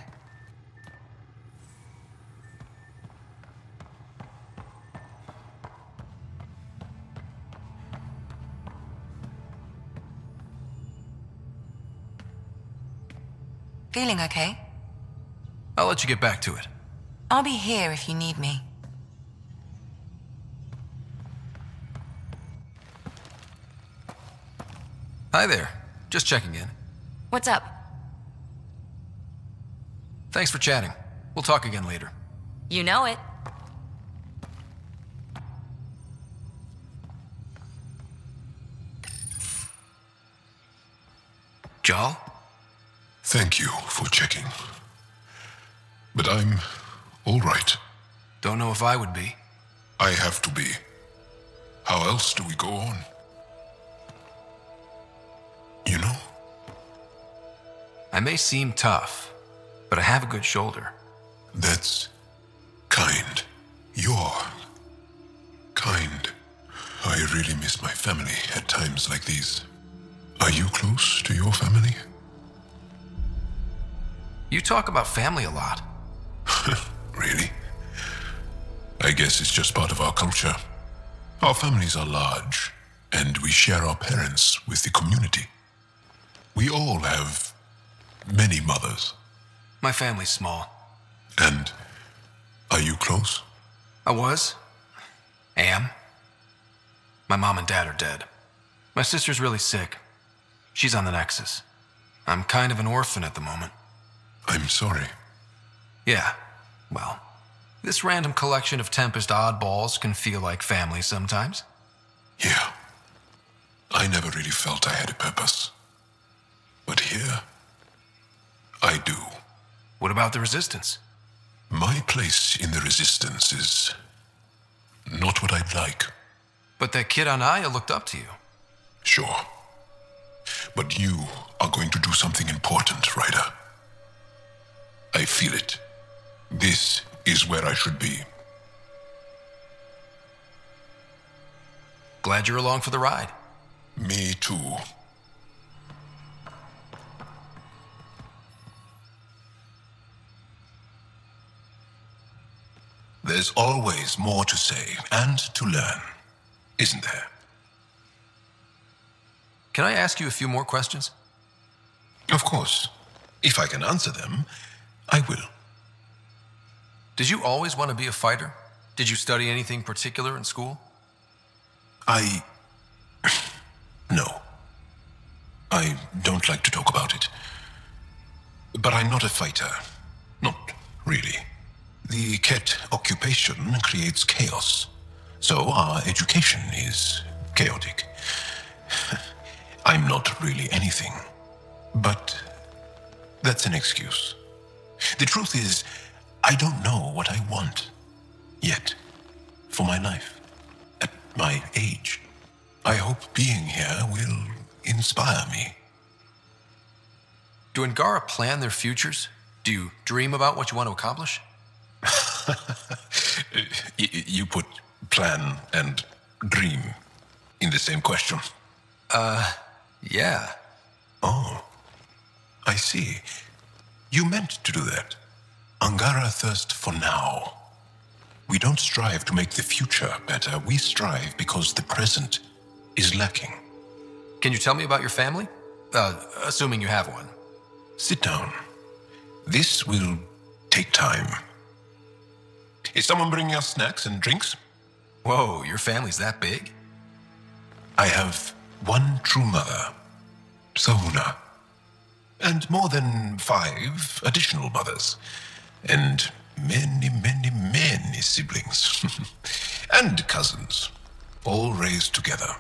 Feeling okay? I'll let you get back to it. I'll be here if you need me. Hi there. Just checking in. What's up? Thanks for chatting. We'll talk again later. You know it. Jal? Thank you for checking. But I'm all right. Don't know if I would be. I have to be. How else do we go on? You know? I may seem tough, but I have a good shoulder. That's kind. You're kind. I really miss my family at times like these. Are you close to your family? You talk about family a lot. Really? I guess it's just part of our culture. Our families are large, and we share our parents with the community. We all have many mothers. My family's small. And are you close? I was. Am. My mom and dad are dead. My sister's really sick. She's on the Nexus. I'm kind of an orphan at the moment. I'm sorry. Yeah, well, this random collection of Tempest oddballs can feel like family sometimes. Yeah. I never really felt I had a purpose. But here, I do. What about the Resistance? My place in the Resistance is not what I'd like. But that kid on Aya looked up to you. Sure. But you are going to do something important, Ryder. I feel it. This is where I should be. Glad you're along for the ride. Me too. There's always more to say and to learn, isn't there? Can I ask you a few more questions? Of course. If I can answer them, I will. Did you always want to be a fighter? Did you study anything particular in school? No. I don't like to talk about it. But I'm not a fighter. Not really. The Kett occupation creates chaos. So our education is chaotic. I'm not really anything. But that's an excuse. The truth is, I don't know what I want yet for my life at my age. I hope being here will inspire me. Do Angara plan their futures? Do you dream about what you want to accomplish? You put plan and dream in the same question. Yeah. Oh, I see. You meant to do that. Angara thirst for now. We don't strive to make the future better. We strive because the present is lacking. Can you tell me about your family? Assuming you have one. Sit down. This will take time. Is someone bringing us snacks and drinks? Whoa, your family's that big? I have one true mother, Sahuna, and more than 5 additional mothers, and many, many, many siblings, and cousins, all raised together.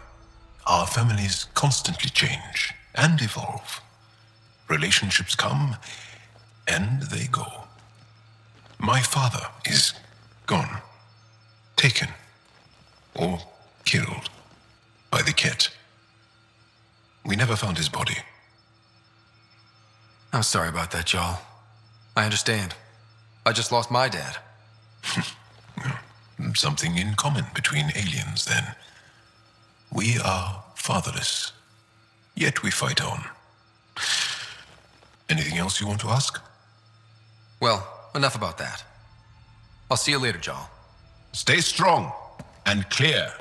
Our families constantly change and evolve. Relationships come and they go. My father is gone, taken, or killed by the Kett. We never found his body. I'm sorry about that, Jarl. I understand. I just lost my dad. Something in common between aliens, then. We are fatherless, yet we fight on. Anything else you want to ask? Well, enough about that. I'll see you later, Jarl. Stay strong and clear.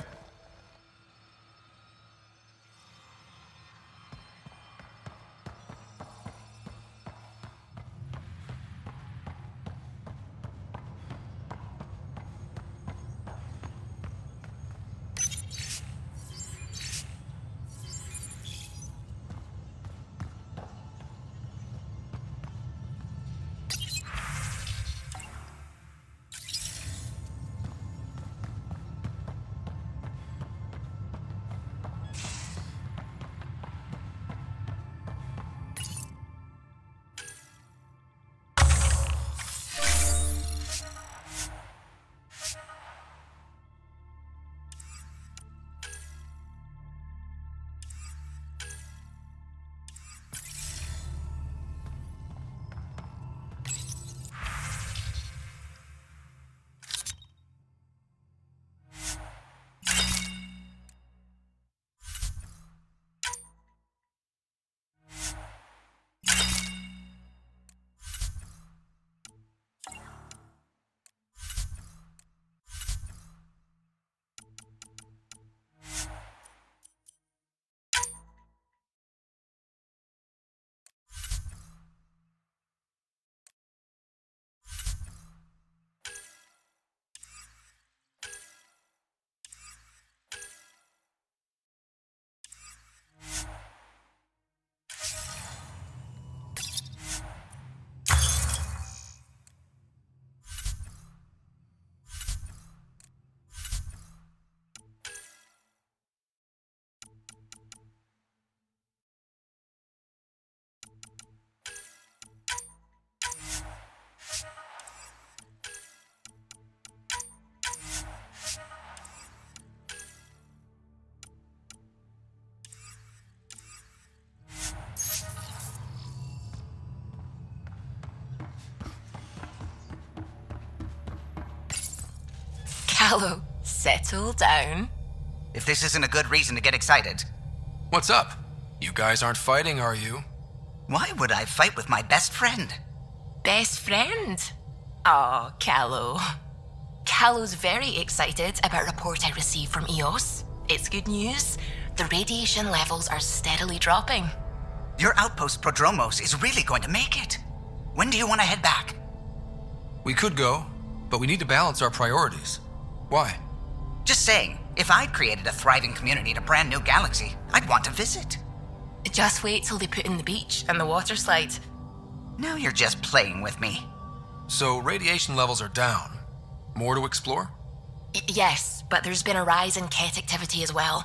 Callow, settle down. If this isn't a good reason to get excited. What's up? You guys aren't fighting, are you? Why would I fight with my best friend? Best friend? Oh, Callow. Callow's very excited about a report I received from EOS. It's good news. The radiation levels are steadily dropping. Your outpost Prodromos is really going to make it. When do you want to head back? We could go, but we need to balance our priorities. Why? Just saying, if I'd created a thriving community in a brand new galaxy, I'd want to visit. Just wait till they put in the beach and the water slide. Now you're just playing with me. So radiation levels are down. More to explore? Yes, but there's been a rise in Kett activity as well.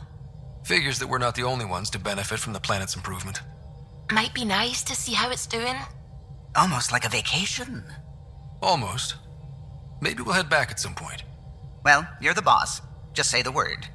Figures that we're not the only ones to benefit from the planet's improvement. Might be nice to see how it's doing. Almost like a vacation. Almost. Maybe we'll head back at some point. Well, you're the boss. Just say the word.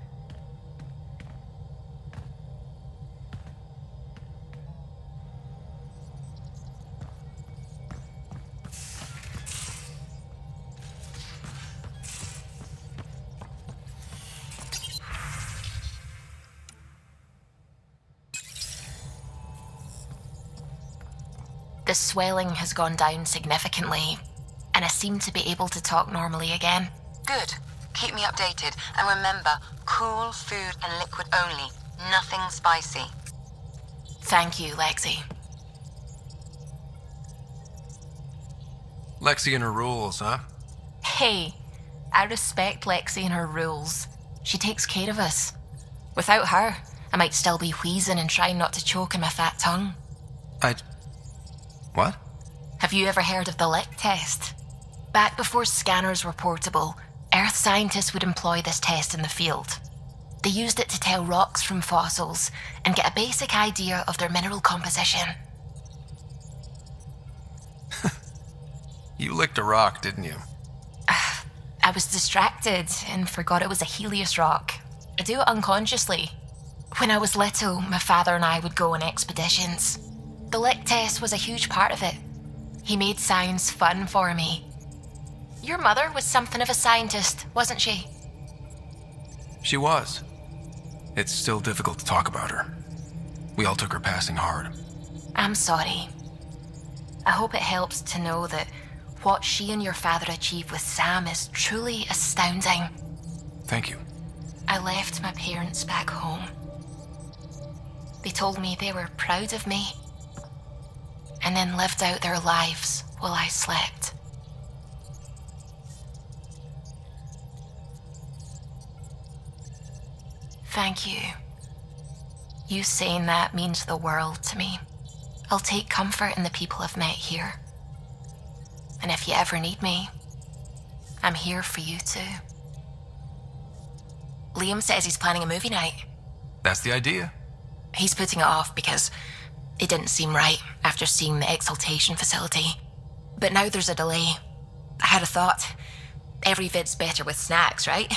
The swelling has gone down significantly, and I seem to be able to talk normally again. Good. Keep me updated. And remember, cool food and liquid only. Nothing spicy. Thank you, Lexi. Lexi and her rules, huh? Hey, I respect Lexi and her rules. She takes care of us. Without her, I might still be wheezing and trying not to choke in my fat tongue. What? Have you ever heard of the lick test? Back before scanners were portable, Earth scientists would employ this test in the field. They used it to tell rocks from fossils and get a basic idea of their mineral composition. You licked a rock, didn't you? I was distracted and forgot it was a Helios rock. I do it unconsciously. When I was little, my father and I would go on expeditions. The lick test was a huge part of it. He made science fun for me. Your mother was something of a scientist, wasn't she? She was. It's still difficult to talk about her. We all took her passing hard. I'm sorry. I hope it helps to know that what she and your father achieved with Sam is truly astounding. Thank you. I left my parents back home. They told me they were proud of me, and then lived out their lives while I slept. Thank you. You saying that means the world to me. I'll take comfort in the people I've met here. And if you ever need me, I'm here for you too. Liam says he's planning a movie night. That's the idea. He's putting it off because it didn't seem right after seeing the exaltation facility. But now there's a delay. I had a thought. Every vid's better with snacks, right?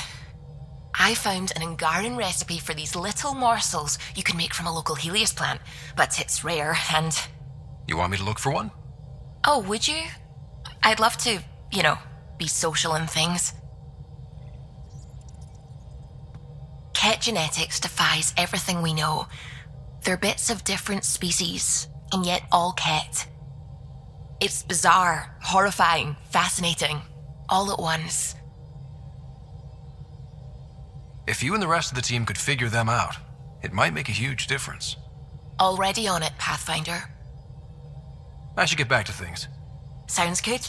I found an Angaran recipe for these little morsels you can make from a local Helios plant, but it's rare and... You want me to look for one? Oh, would you? I'd love to, be social and things. Kett genetics defies everything we know. They're bits of different species, and yet all Kett. It's bizarre, horrifying, fascinating, all at once. If you and the rest of the team could figure them out, it might make a huge difference. Already on it, Pathfinder. I should get back to things. Sounds good.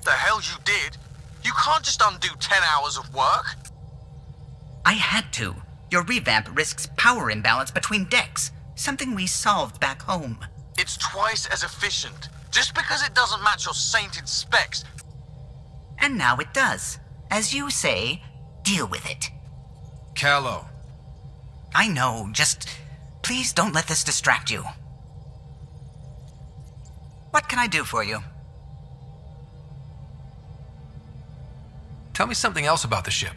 The hell you did? You can't just undo 10 hours of work. I had to. Your revamp risks power imbalance between decks, something we solved back home. It's twice as efficient. Just because it doesn't match your sainted specs. And now it does. As you say, deal with it. Callow. I know, just please don't let this distract you. What can I do for you? Tell me something else about the ship.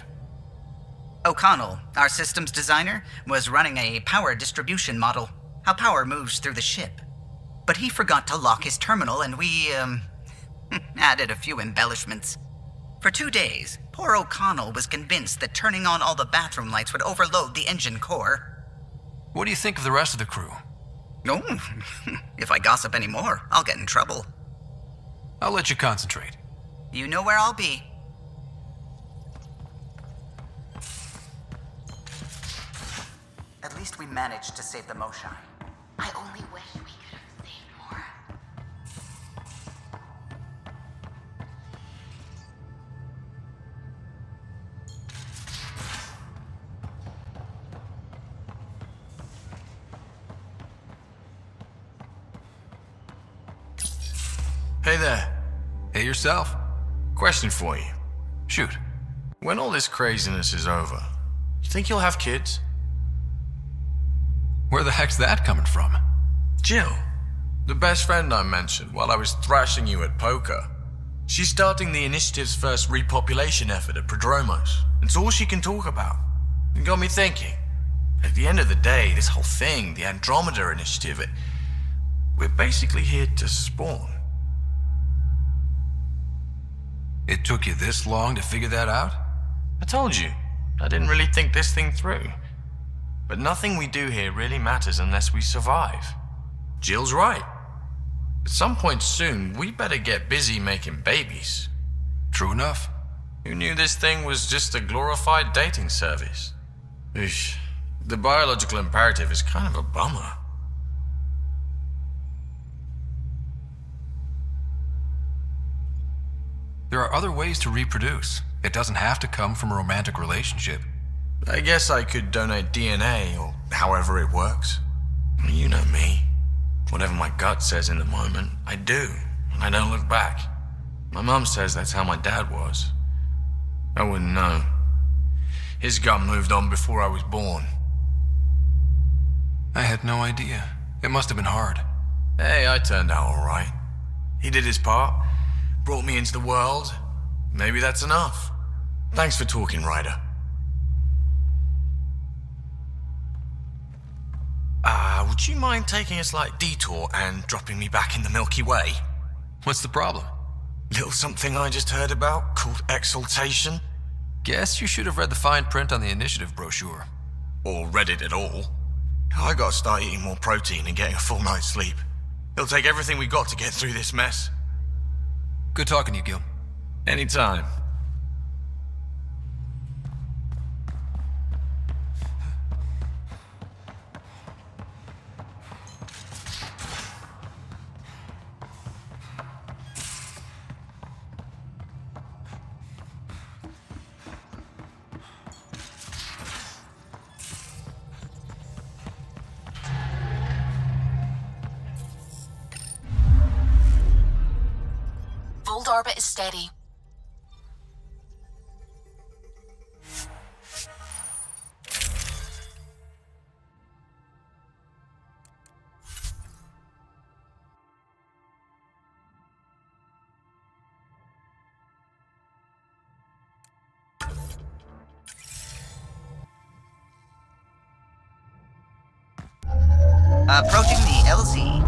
O'Connell, our systems designer, was running a power distribution model. How power moves through the ship. but he forgot to lock his terminal and we, added a few embellishments. For 2 days, poor O'Connell was convinced that turning on all the bathroom lights would overload the engine core. What do you think of the rest of the crew? No, if I gossip anymore, I'll get in trouble. I'll let you concentrate. You know where I'll be. At least we managed to save the Moshai. I only wish we could have saved more. Hey there. Hey yourself. Question for you. Shoot. When all this craziness is over, you think you'll have kids? Where the heck's that coming from? Jill, the best friend I mentioned while I was thrashing you at poker. She's starting the Initiative's first repopulation effort at Prodromos. It's all she can talk about. It got me thinking. At the end of the day, this whole thing, the Andromeda Initiative, we're basically here to spawn. It took you this long to figure that out? I told you, I didn't really think this thing through. But nothing we do here really matters unless we survive. Jill's right. At some point soon, we better get busy making babies. True enough. Who knew this thing was just a glorified dating service? Eesh, the biological imperative is kind of a bummer. There are other ways to reproduce. It doesn't have to come from a romantic relationship. I guess I could donate DNA, or however it works. You know me. Whatever my gut says in the moment, I do, and I don't look back. My mum says that's how my dad was. I wouldn't know. His gut moved on before I was born. I had no idea. It must have been hard. Hey, I turned out all right. He did his part, brought me into the world. Maybe that's enough. Thanks for talking, Ryder. Would you mind taking a slight detour and dropping me back in the Milky Way? What's the problem? Little something I just heard about called exaltation. Guess you should have read the fine print on the Initiative brochure. Or read it at all. I gotta start eating more protein and getting a full night's sleep. It'll take everything we got to get through this mess. Good talking to you, Gil. Anytime. Fold orbit is steady. Approaching the LZ.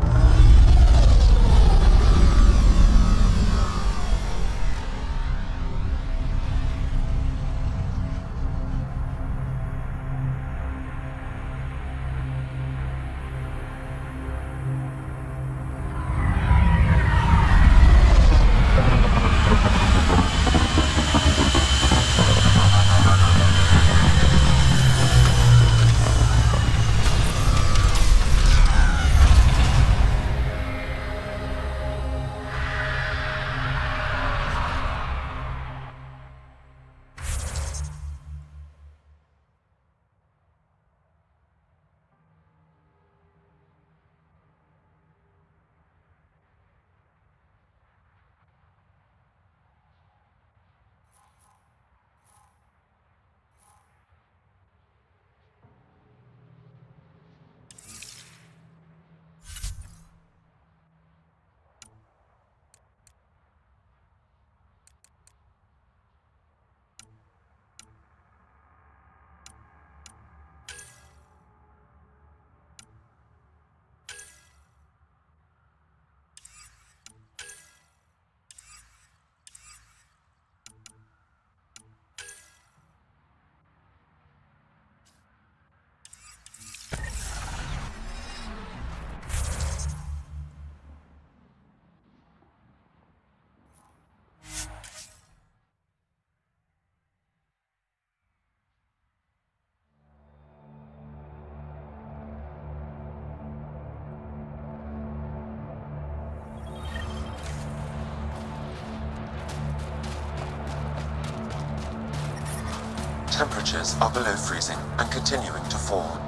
Temperatures are below freezing and continuing to fall.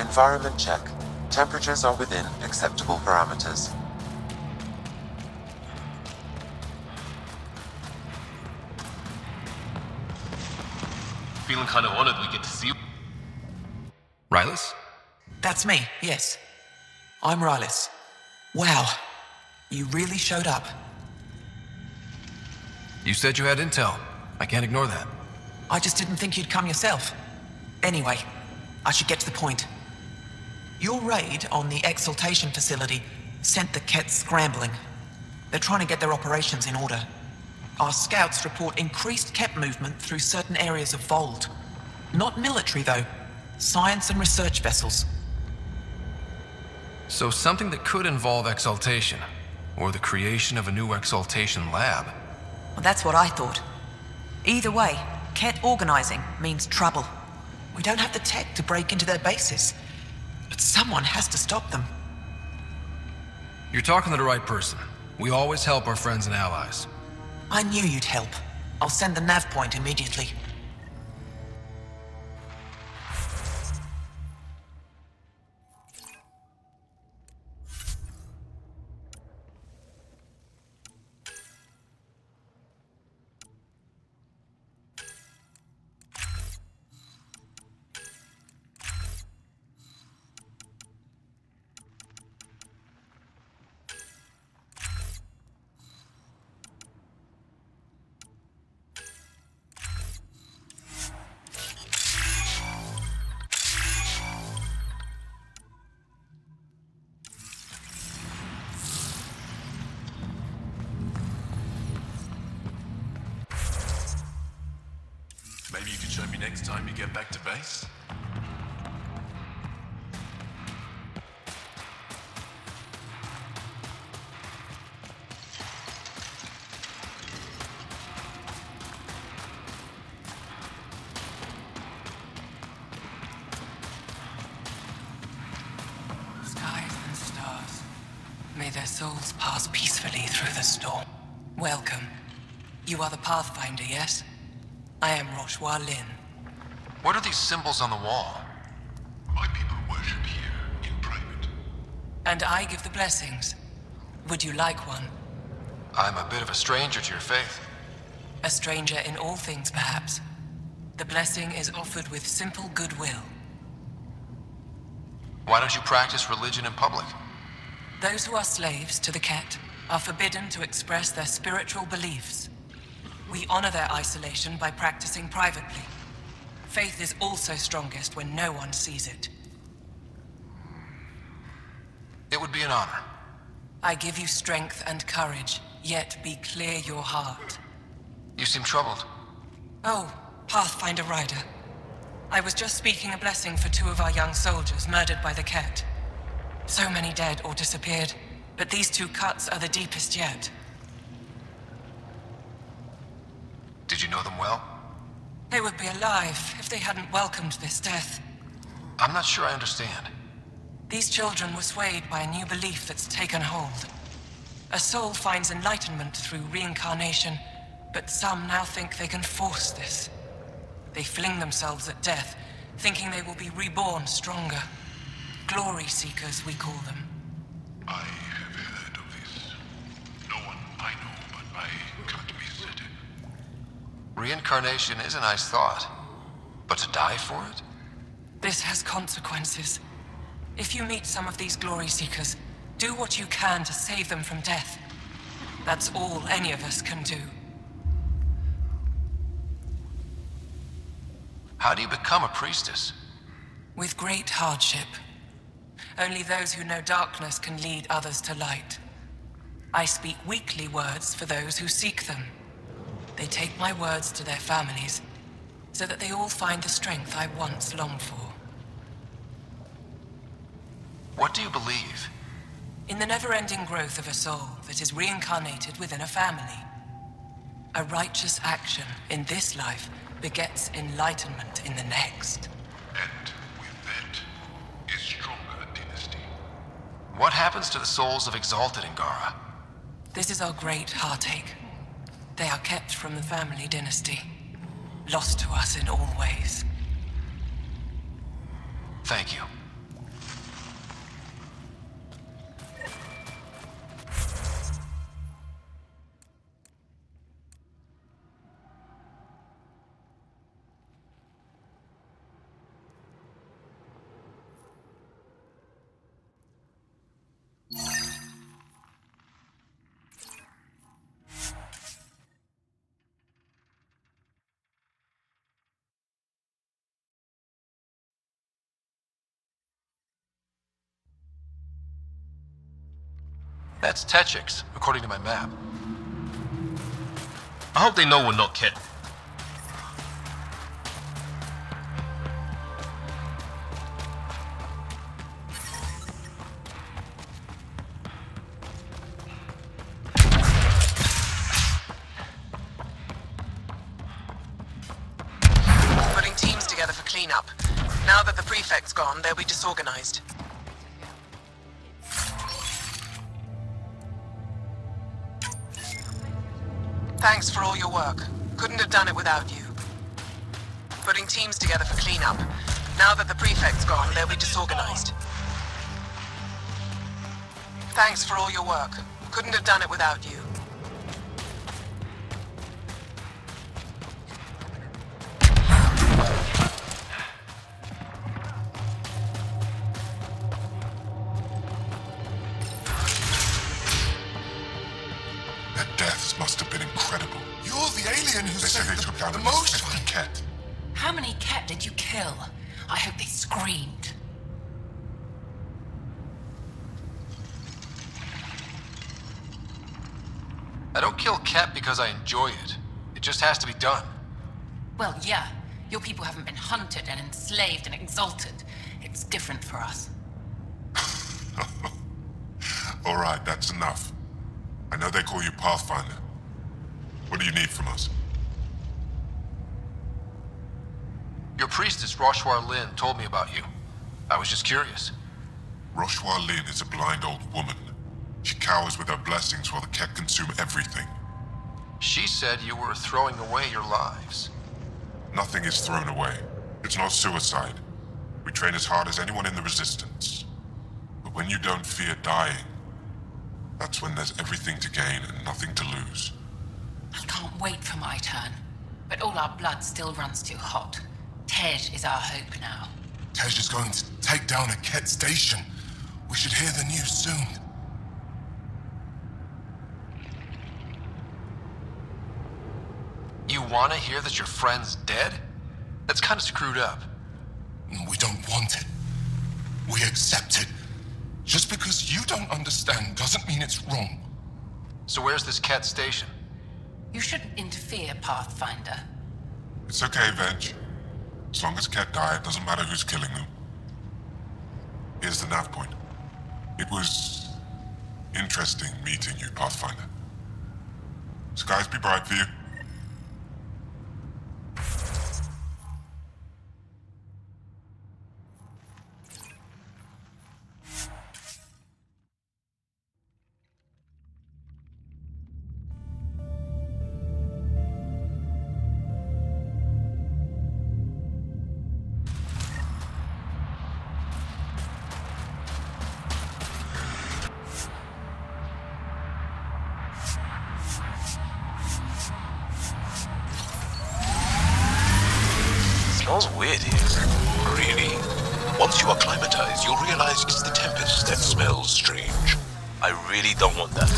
Environment check. Temperatures are within acceptable parameters. Feeling kind of honored we get to see you. Rylus? That's me, yes. I'm Rylus. Wow. You really showed up. You said you had intel. I can't ignore that. I just didn't think you'd come yourself. Anyway, I should get to the point. Your raid on the exaltation facility sent the Kett scrambling. They're trying to get their operations in order. Our scouts report increased Kett movement through certain areas of Vold. Not military, though. Science and research vessels. So something that could involve exaltation, or the creation of a new exaltation lab. Well, that's what I thought. Either way, Kett organizing means trouble. We don't have the tech to break into their bases, but someone has to stop them. You're talking to the right person. We always help our friends and allies. I knew you'd help. I'll send the nav point immediately. Maybe you could show me next time you get back to base? Skies and stars. May their souls pass peacefully through the storm. Welcome. You are the Pathfinder, yes? I am Roshua Lin. What are these symbols on the wall? My people worship here in private. And I give the blessings. Would you like one? I'm a bit of a stranger to your faith. A stranger in all things, perhaps. The blessing is offered with simple goodwill. Why don't you practice religion in public? Those who are slaves to the Kett are forbidden to express their spiritual beliefs. We honor their isolation by practicing privately. Faith is also strongest when no one sees it. It would be an honor. I give you strength and courage, yet be clear your heart. You seem troubled. Oh, Pathfinder Ryder. I was just speaking a blessing for 2 of our young soldiers murdered by the Kett. So many dead or disappeared, but these 2 cuts are the deepest yet. Did you know them well? They would be alive if they hadn't welcomed this death. I'm not sure I understand. These children were swayed by a new belief that's taken hold. A soul finds enlightenment through reincarnation, but some now think they can force this. They fling themselves at death, thinking they will be reborn stronger. Glory seekers, we call them. I have heard of this. No one I know but my Katmi said it. Reincarnation is a nice thought, but to die for it? This has consequences. If you meet some of these glory seekers, do what you can to save them from death. That's all any of us can do. How do you become a priestess? With great hardship. Only those who know darkness can lead others to light. I speak weekly words for those who seek them. They take my words to their families, so that they all find the strength I once longed for. What do you believe? In the never-ending growth of a soul that is reincarnated within a family. A righteous action in this life begets enlightenment in the next. And with that, is stronger dynasty. What happens to the souls of exalted Angara? This is our great heartache. They are kept from the family dynasty. lost to us in all ways. Thank you. That's Techix, according to my map. I hope they know we're not Kett. Putting teams together for cleanup. Now that the prefect's gone, they'll be disorganized. Thanks for all your work. Couldn't have done it without you. Putting teams together for cleanup. Now that the prefect's gone, they'll be disorganized. Thanks for all your work. Couldn't have done it without you. Must have been incredible. You're the alien who They said they took down the at most least 50 Kett. How many Kett did you kill? I hope they screamed. I don't kill Kett because I enjoy it. It just has to be done. Well, yeah. Your people haven't been hunted and enslaved and exalted. It's different for us. All right, that's enough. I know they call you Pathfinder. What do you need from us? Your priestess, Roshwar Lin, told me about you. I was just curious. Roshwar Lin is a blind old woman. She cowers with her blessings while the Kett consume everything. She said you were throwing away your lives. Nothing is thrown away. It's not suicide. We train as hard as anyone in the Resistance. But when you don't fear dying, that's when there's everything to gain and nothing to lose. I can't wait for my turn. But all our blood still runs too hot. Tej is our hope now. Tej is going to take down a Kett station. We should hear the news soon. You want to hear that your friend's dead? That's kind of screwed up. We don't want it. We accept it. Just because you don't understand doesn't mean it's wrong. So where's this Kett station? You shouldn't interfere, Pathfinder. It's okay, Venge. As long as Kett die, it doesn't matter who's killing them. Here's the nav point. It was interesting meeting you, Pathfinder. Skies be bright for you. Smells weird here. Really? Once you acclimatize, you'll realize it's the Tempest that smells strange. I really don't want that.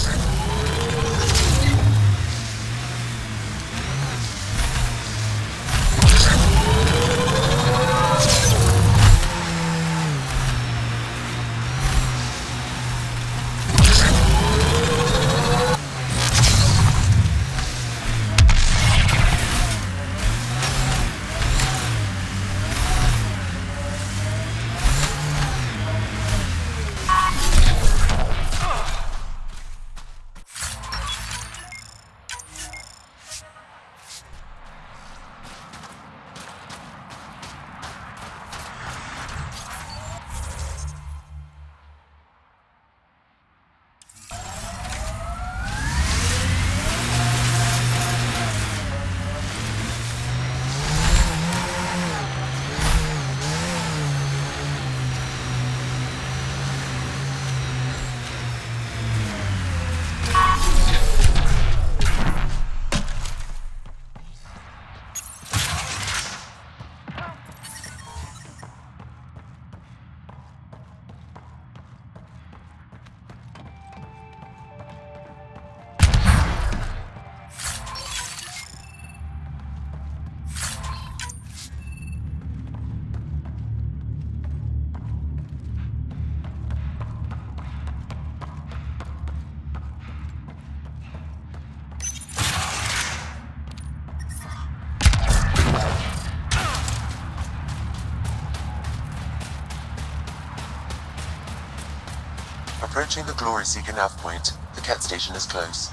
Approaching the Glory Seeker nav point. The Kett station is close.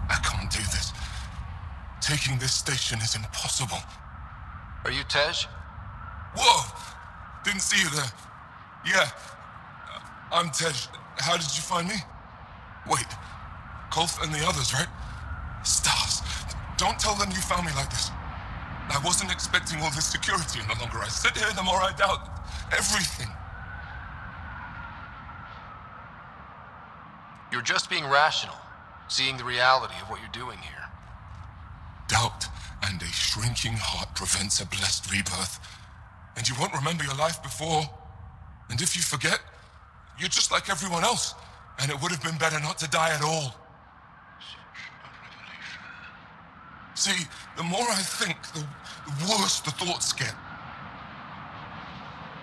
I can't do this. Taking this station is impossible. Are you Tej? Whoa! Didn't see you there. Yeah. I'm Tej. How did you find me? Wait. Kolth and the others, right? Stars. Don't tell them you found me like this. I wasn't expecting all this security, and the longer I sit here, the more I doubt everything. You're just being rational, seeing the reality of what you're doing here. Doubt and a shrinking heart prevents a blessed rebirth. And you won't remember your life before. And if you forget, you're just like everyone else. And it would have been better not to die at all. See, the more I think, the worse the thoughts get.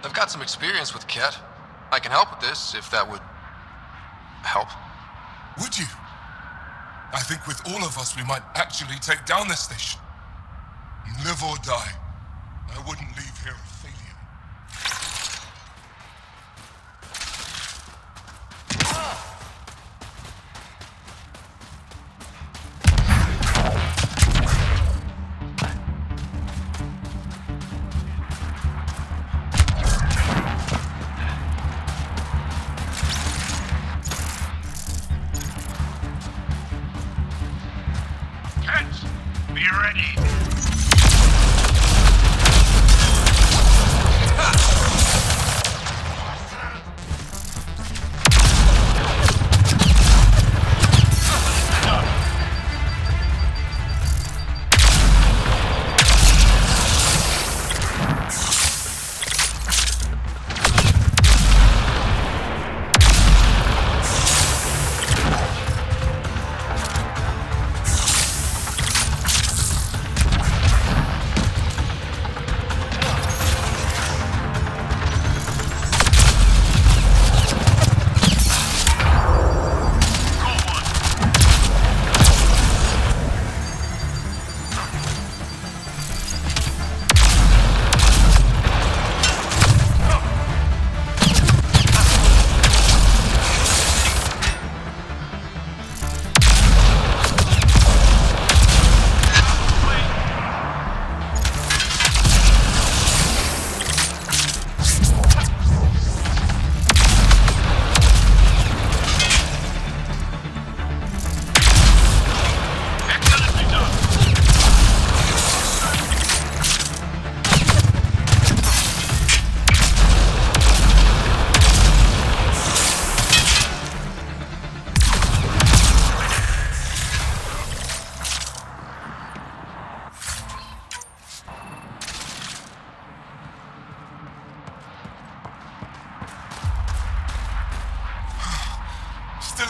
I've got some experience with Kett. I can help with this, if that would help. Would you? I think with all of us, we might actually take down this station. Live or die. I wouldn't leave here a failure. Be ready.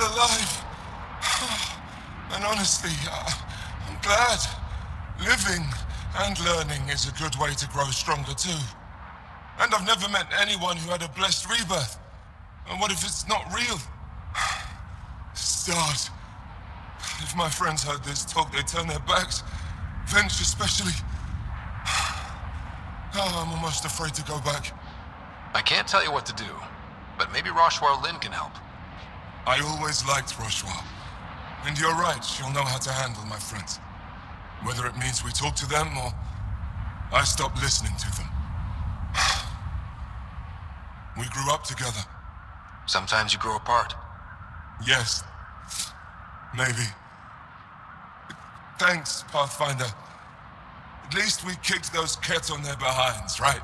Alive. And honestly, I'm glad. Living and learning is a good way to grow stronger too. And I've never met anyone who had a blessed rebirth. And what if it's not real? Stars. If my friends heard this talk, they'd turn their backs. Venture especially. Oh, I'm almost afraid to go back. I can't tell you what to do, but maybe Roshwar Lin can help. I always liked Roshwar. And you're right, she'll know how to handle my friends. Whether it means we talk to them or I stop listening to them. We grew up together. Sometimes you grow apart. Yes. Maybe. Thanks, Pathfinder. At least we kicked those Kett on their behinds, right?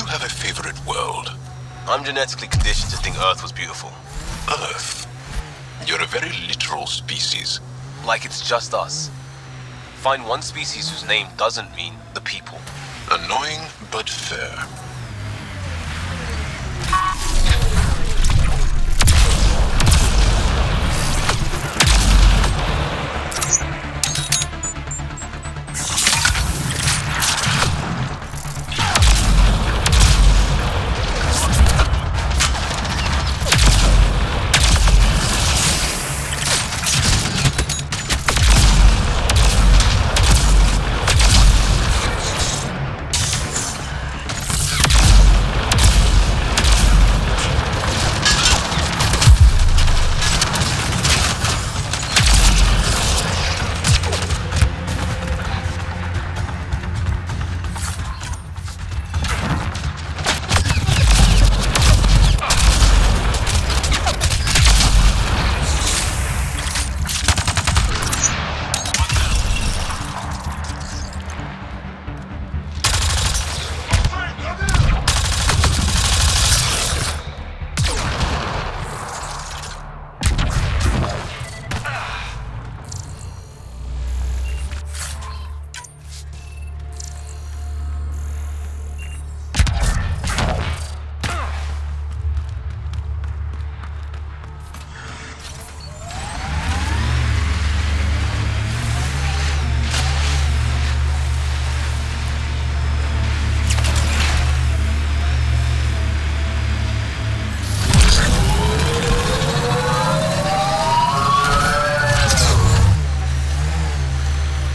have a favorite world? I'm genetically conditioned to think Earth was beautiful. Earth? You're a very literal species. Like it's just us. Find one species whose name doesn't mean the people. Annoying, but fair.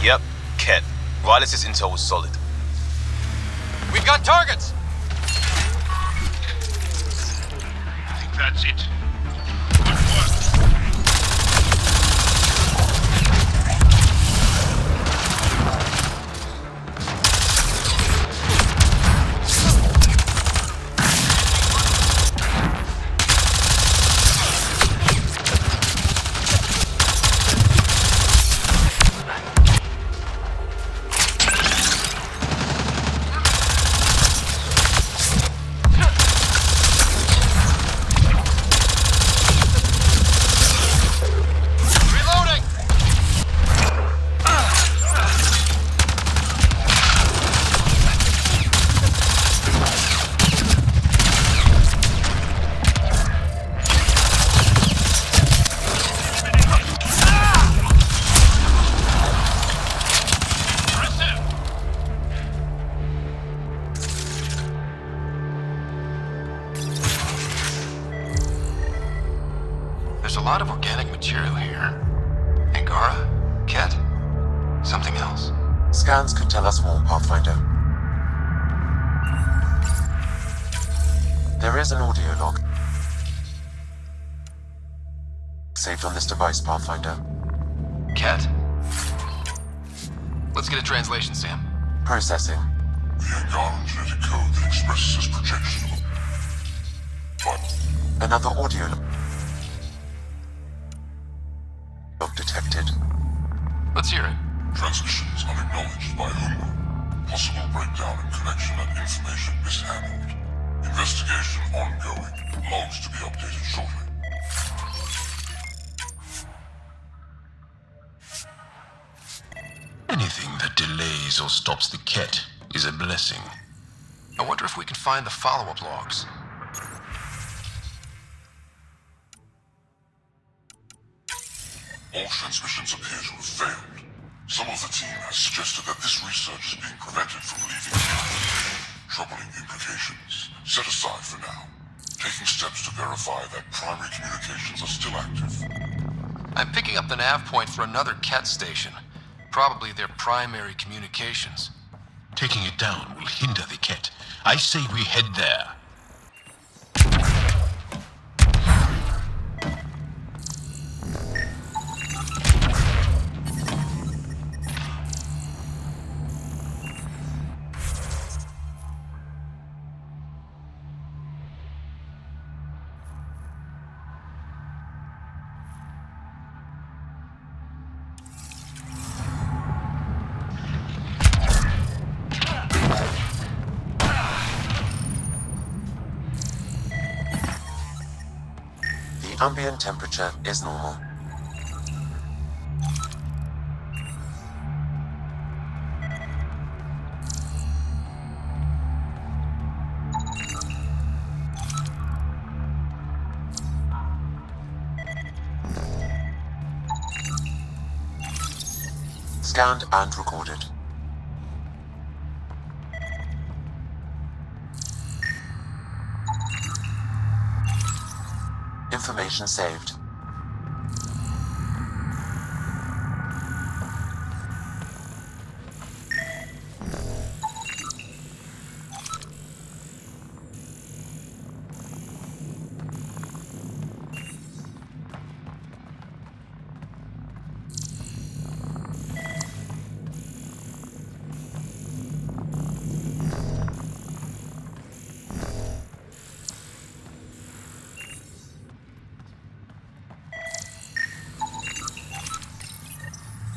Yep, Kett. Wireless's intel was solid. We've got targets! I think that's it. There's a lot of organic material here. Angara? Kett? Something else? Scans could tell us more, Pathfinder. There is an audio log saved on this device, Pathfinder. Kett? Let's get a translation, Sam. Processing. The Angaran genetic code that expresses his projection. But another audio log detected. Let's hear it. Transmissions unacknowledged by whom? Possible breakdown in connection and information mishandled. Investigation ongoing. Logs to be updated shortly. Anything that delays or stops the Kett is a blessing. I wonder if we can find the follow-up logs. All transmissions appear to have failed. Some of the team has suggested that this research is being prevented from leaving Earth. Troubling implications. Set aside for now. Taking steps to verify that primary communications are still active. I'm picking up the nav point for another Kett station. Probably their primary communications. Taking it down will hinder the Kett. I say we head there. Ambient temperature is normal. Scanned and recorded. Information saved.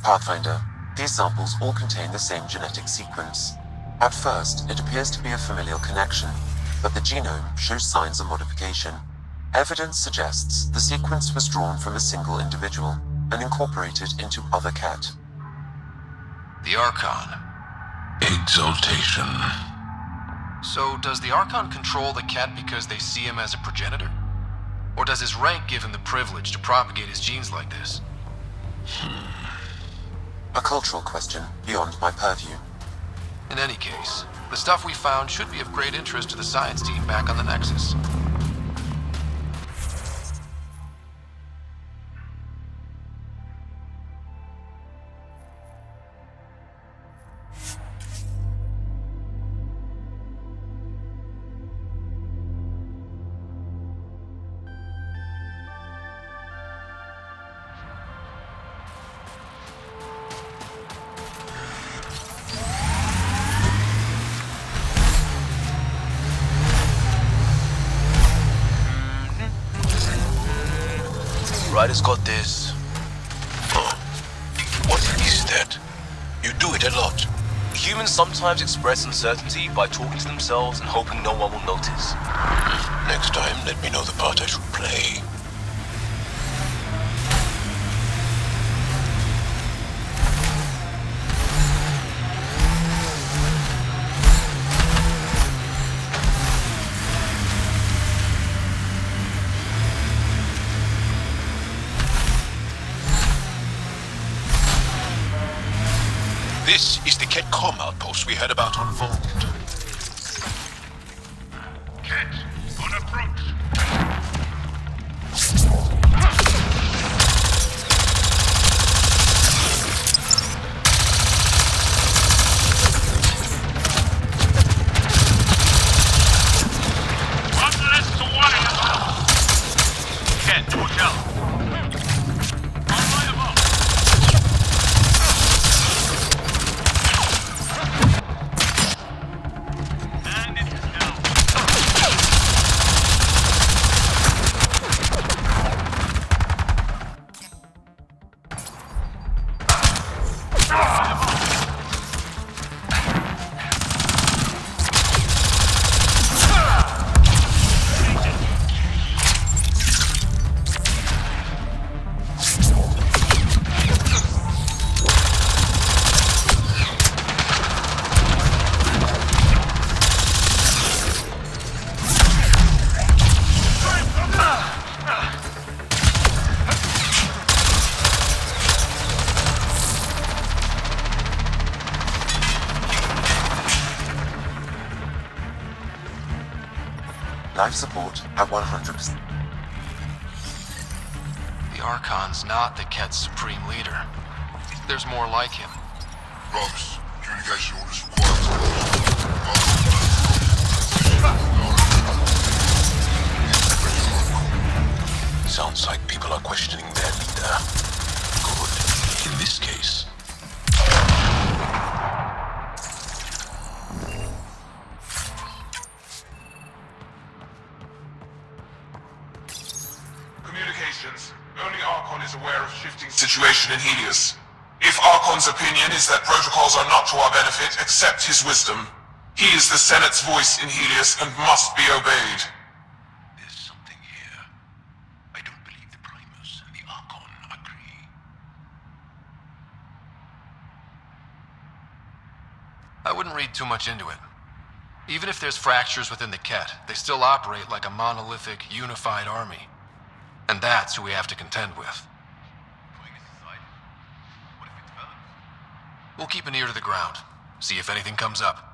Pathfinder, these samples all contain the same genetic sequence. At first, it appears to be a familial connection, but the genome shows signs of modification. Evidence suggests the sequence was drawn from a single individual and incorporated into other Kett. The Archon. Exaltation. So, does the Archon control the Kett because they see him as a progenitor? Or does his rank give him the privilege to propagate his genes like this? A cultural question beyond my purview. In any case, the stuff we found should be of great interest to the science team back on the Nexus. Ryder's got this. What is that? You do it a lot. Humans sometimes express uncertainty by talking to themselves and hoping no one will notice. Next time, let me know the part I should play. This is the Kett comm outpost we heard about on Vault. Kett, on approach. One less to worry about. Kett, watch out. Life support at 100%. The Archon's not the Kett's supreme leader. There's more like him. Rogues, communication orders required. Sounds like people are questioning their leader. Good. In this case. Communications. Only Archon is aware of shifting situation in Helios. If Archon's opinion is that protocols are not to our benefit, accept his wisdom. He is the Senate's voice in Helios and must be obeyed. There's something here. I don't believe read too much into it. Even if there's fractures within the Kett, they still operate like a monolithic, unified army. And that's who we have to contend with. We'll keep an ear to the ground, see if anything comes up.